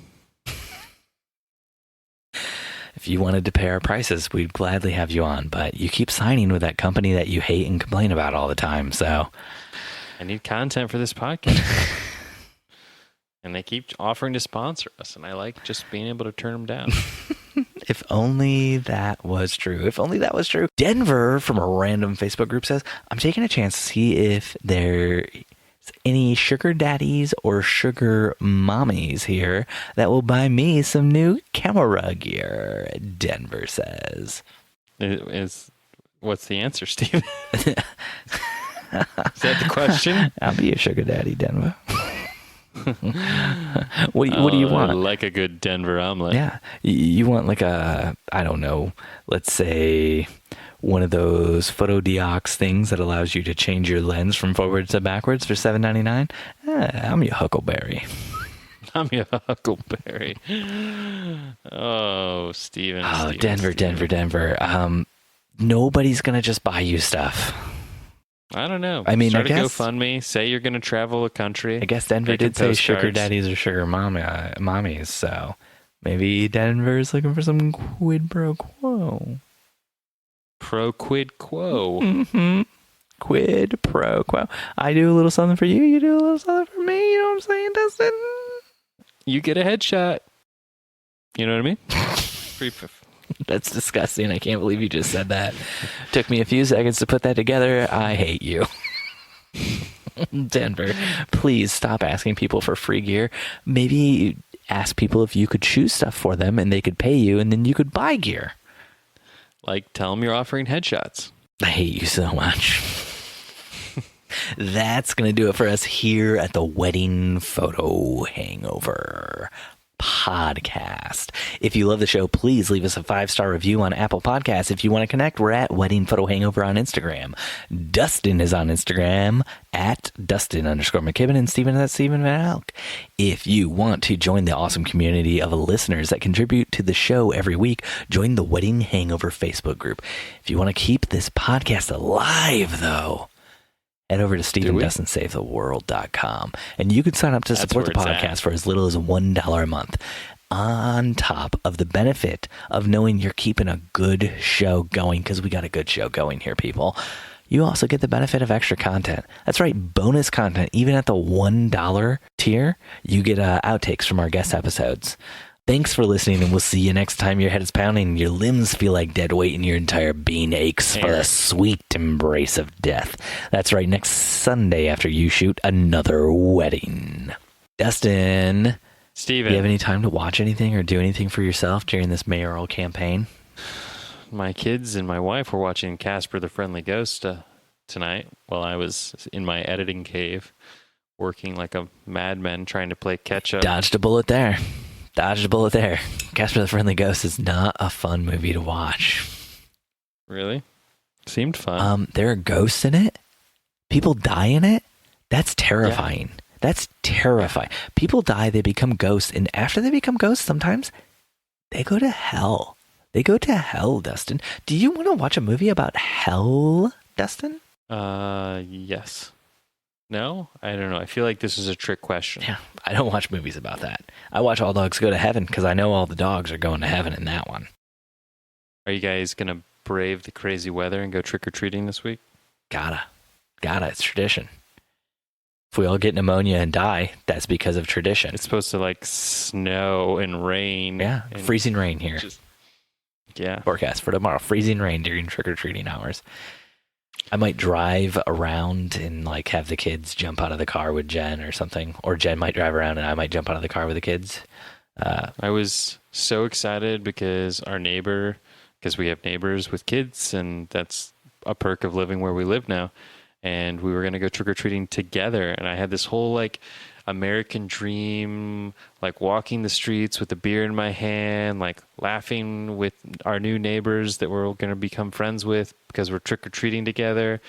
If you wanted to pay our prices, we'd gladly have you on, but you keep signing with that company that you hate and complain about all the time, so. I need content for this podcast. And they keep offering to sponsor us, and I like just being able to turn them down. If only that was true. If only that was true. Denver, from a random Facebook group, says, I'm taking a chance to see if there's any sugar daddies or sugar mommies here that will buy me some new camera gear, Denver says. What's the answer, Steve? Is that the question? I'll be a sugar daddy, Denver. What do you want? I like a good Denver omelet. Yeah. You want like a, I don't know, let's say one of those photodiox things that allows you to change your lens from forward to backwards for $7.99? I'm your huckleberry. I'm your huckleberry. Oh, Steven. Oh, Denver. Nobody's going to just buy you stuff. I don't know. I mean, start a GoFundMe. Say you're going to travel a country. I guess Denver did say sugar daddies or sugar mommies, so maybe Denver's looking for some quid pro quo. Pro quid quo. Mm-hmm. Quid pro quo. I do a little something for you. You do a little something for me. You know what I'm saying, Dustin? You get a headshot. You know what I mean? That's disgusting. I can't believe you just said that. Took me a few seconds to put that together. I hate you. Denver, please stop asking people for free gear. Maybe ask people if you could choose stuff for them and they could pay you and then you could buy gear. Like, tell them you're offering headshots. I hate you so much. That's going to do it for us here at the Wedding Photo Hangover podcast. If you love the show, please leave us a 5-star review on Apple Podcasts. If you want to connect, we're at Wedding Photo Hangover on Instagram. Dustin is on Instagram at Dustin_McKibben, and Steven is at Steven Van Elk. If you want to join the awesome community of listeners that contribute to the show every week, join the Wedding Hangover Facebook group. If you want to keep this podcast alive, though, head over to StevenDustinSaveTheWorld.com and you can sign up to support the podcast for as little as $1 a month. On top of the benefit of knowing you're keeping a good show going, because we got a good show going here, people, you also get the benefit of extra content. That's right, bonus content. Even at the $1 tier, you get outtakes from our guest episodes. Thanks for listening, and we'll see you next time your head is pounding, your limbs feel like dead weight, and your entire being aches for the sweet embrace of death. That's right, next Sunday after you shoot another wedding. Dustin, Steven, do you have any time to watch anything or do anything for yourself during this mayoral campaign? My kids and my wife were watching Casper the Friendly Ghost tonight while I was in my editing cave, working like a madman trying to play catch-up. Dodged a bullet there. Casper the Friendly Ghost is not a fun movie to watch. Really? Seemed fun. There are ghosts in it. People die in it. That's terrifying. Yeah. That's terrifying. People die, they become ghosts, and after they become ghosts, sometimes they go to hell. They go to hell, Dustin. Do you want to watch a movie about hell, Dustin? Yes. No? I don't know. I feel like this is a trick question. Yeah, I don't watch movies about that. I watch All Dogs Go to Heaven because I know all the dogs are going to heaven in that one. Are you guys going to brave the crazy weather and go trick-or-treating this week? Gotta. It's tradition. If we all get pneumonia and die, that's because of tradition. It's supposed to like snow and rain. Yeah, and freezing rain here. Yeah. Forecast for tomorrow. Freezing rain during trick-or-treating hours. I might drive around and like have the kids jump out of the car with Jen or something. Or Jen might drive around and I might jump out of the car with the kids. I was so excited because we have neighbors with kids, and that's a perk of living where we live now. And we were going to go trick-or-treating together. And I had this whole like American dream, like walking the streets with a beer in my hand, like laughing with our new neighbors that we're going to become friends with because we're trick-or-treating together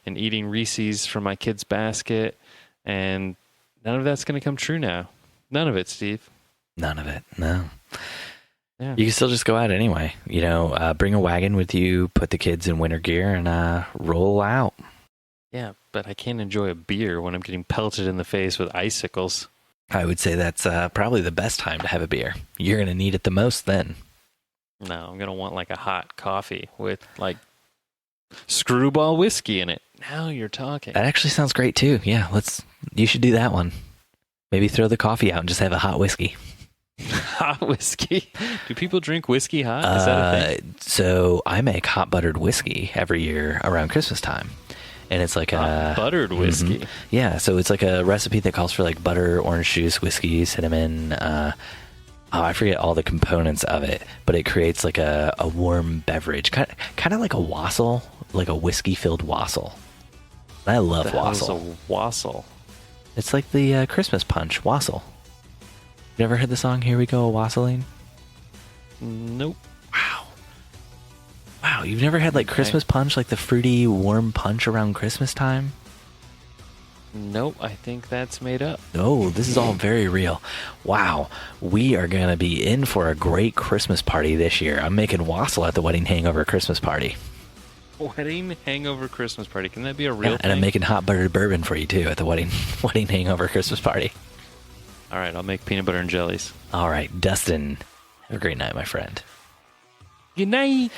and eating Reese's from my kid's basket. And none of that's going to come true now. None of it, Steve. None of it. No. Yeah. You can still just go out anyway. Bring a wagon with you, put the kids in winter gear, and roll out. Yeah, but I can't enjoy a beer when I'm getting pelted in the face with icicles. I would say that's probably the best time to have a beer. You're going to need it the most then. No, I'm going to want like a hot coffee with like screwball whiskey in it. Now you're talking. That actually sounds great too. Yeah, you should do that one. Maybe throw the coffee out and just have a hot whiskey. Hot whiskey? Do people drink whiskey hot? Is that a thing? So I make hot buttered whiskey every year around Christmas time. And it's like a buttered whiskey. Mm-hmm. Yeah, so it's like a recipe that calls for like butter, orange juice, whiskey, cinnamon. I forget all the components of it, but it creates like a warm beverage, kind of like a wassail, like a whiskey filled wassail. I love wassail. A wassail. It's like the Christmas punch, wassail. You ever heard the song "Here We Go Wassailing"? Nope. Wow, you've never had like Christmas punch, like the fruity, warm punch around Christmas time? Nope, I think that's made up. No, this is all very real. Wow, we are going to be in for a great Christmas party this year. I'm making wassail at the Wedding Hangover Christmas party. Wedding Hangover Christmas party. Can that be a real thing? And I'm making hot buttered bourbon for you too at the Wedding Hangover Christmas party. All right, I'll make peanut butter and jellies. All right, Dustin, have a great night, my friend. Good night.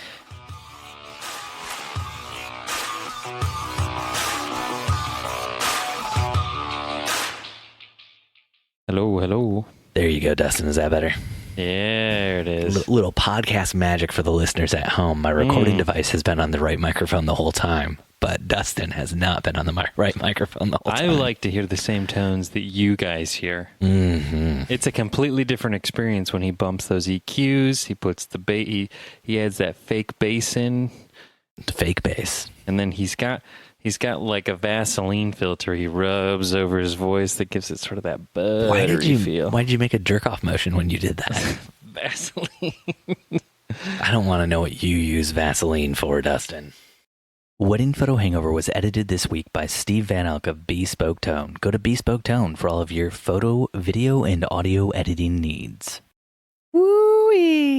Hello. There you go, Dustin. Is that better? There it is. Little podcast magic for the listeners at home. My recording device has been on the right microphone the whole time, but Dustin has not been on the right microphone the whole time. I like to hear the same tones that you guys hear. Mm-hmm. It's a completely different experience when he bumps those EQs. He puts the bass. He adds that fake bass in. The fake bass. And then he's got like a Vaseline filter he rubs over his voice that gives it sort of that buttery feel. Why did you make a jerk off motion when you did that? Vaseline. I don't want to know what you use Vaseline for, Dustin. Wedding Photo Hangover was edited this week by Steve Van Elk of Bespoke Tone. Go to Bespoke Tone for all of your photo, video, and audio editing needs. Woo-wee!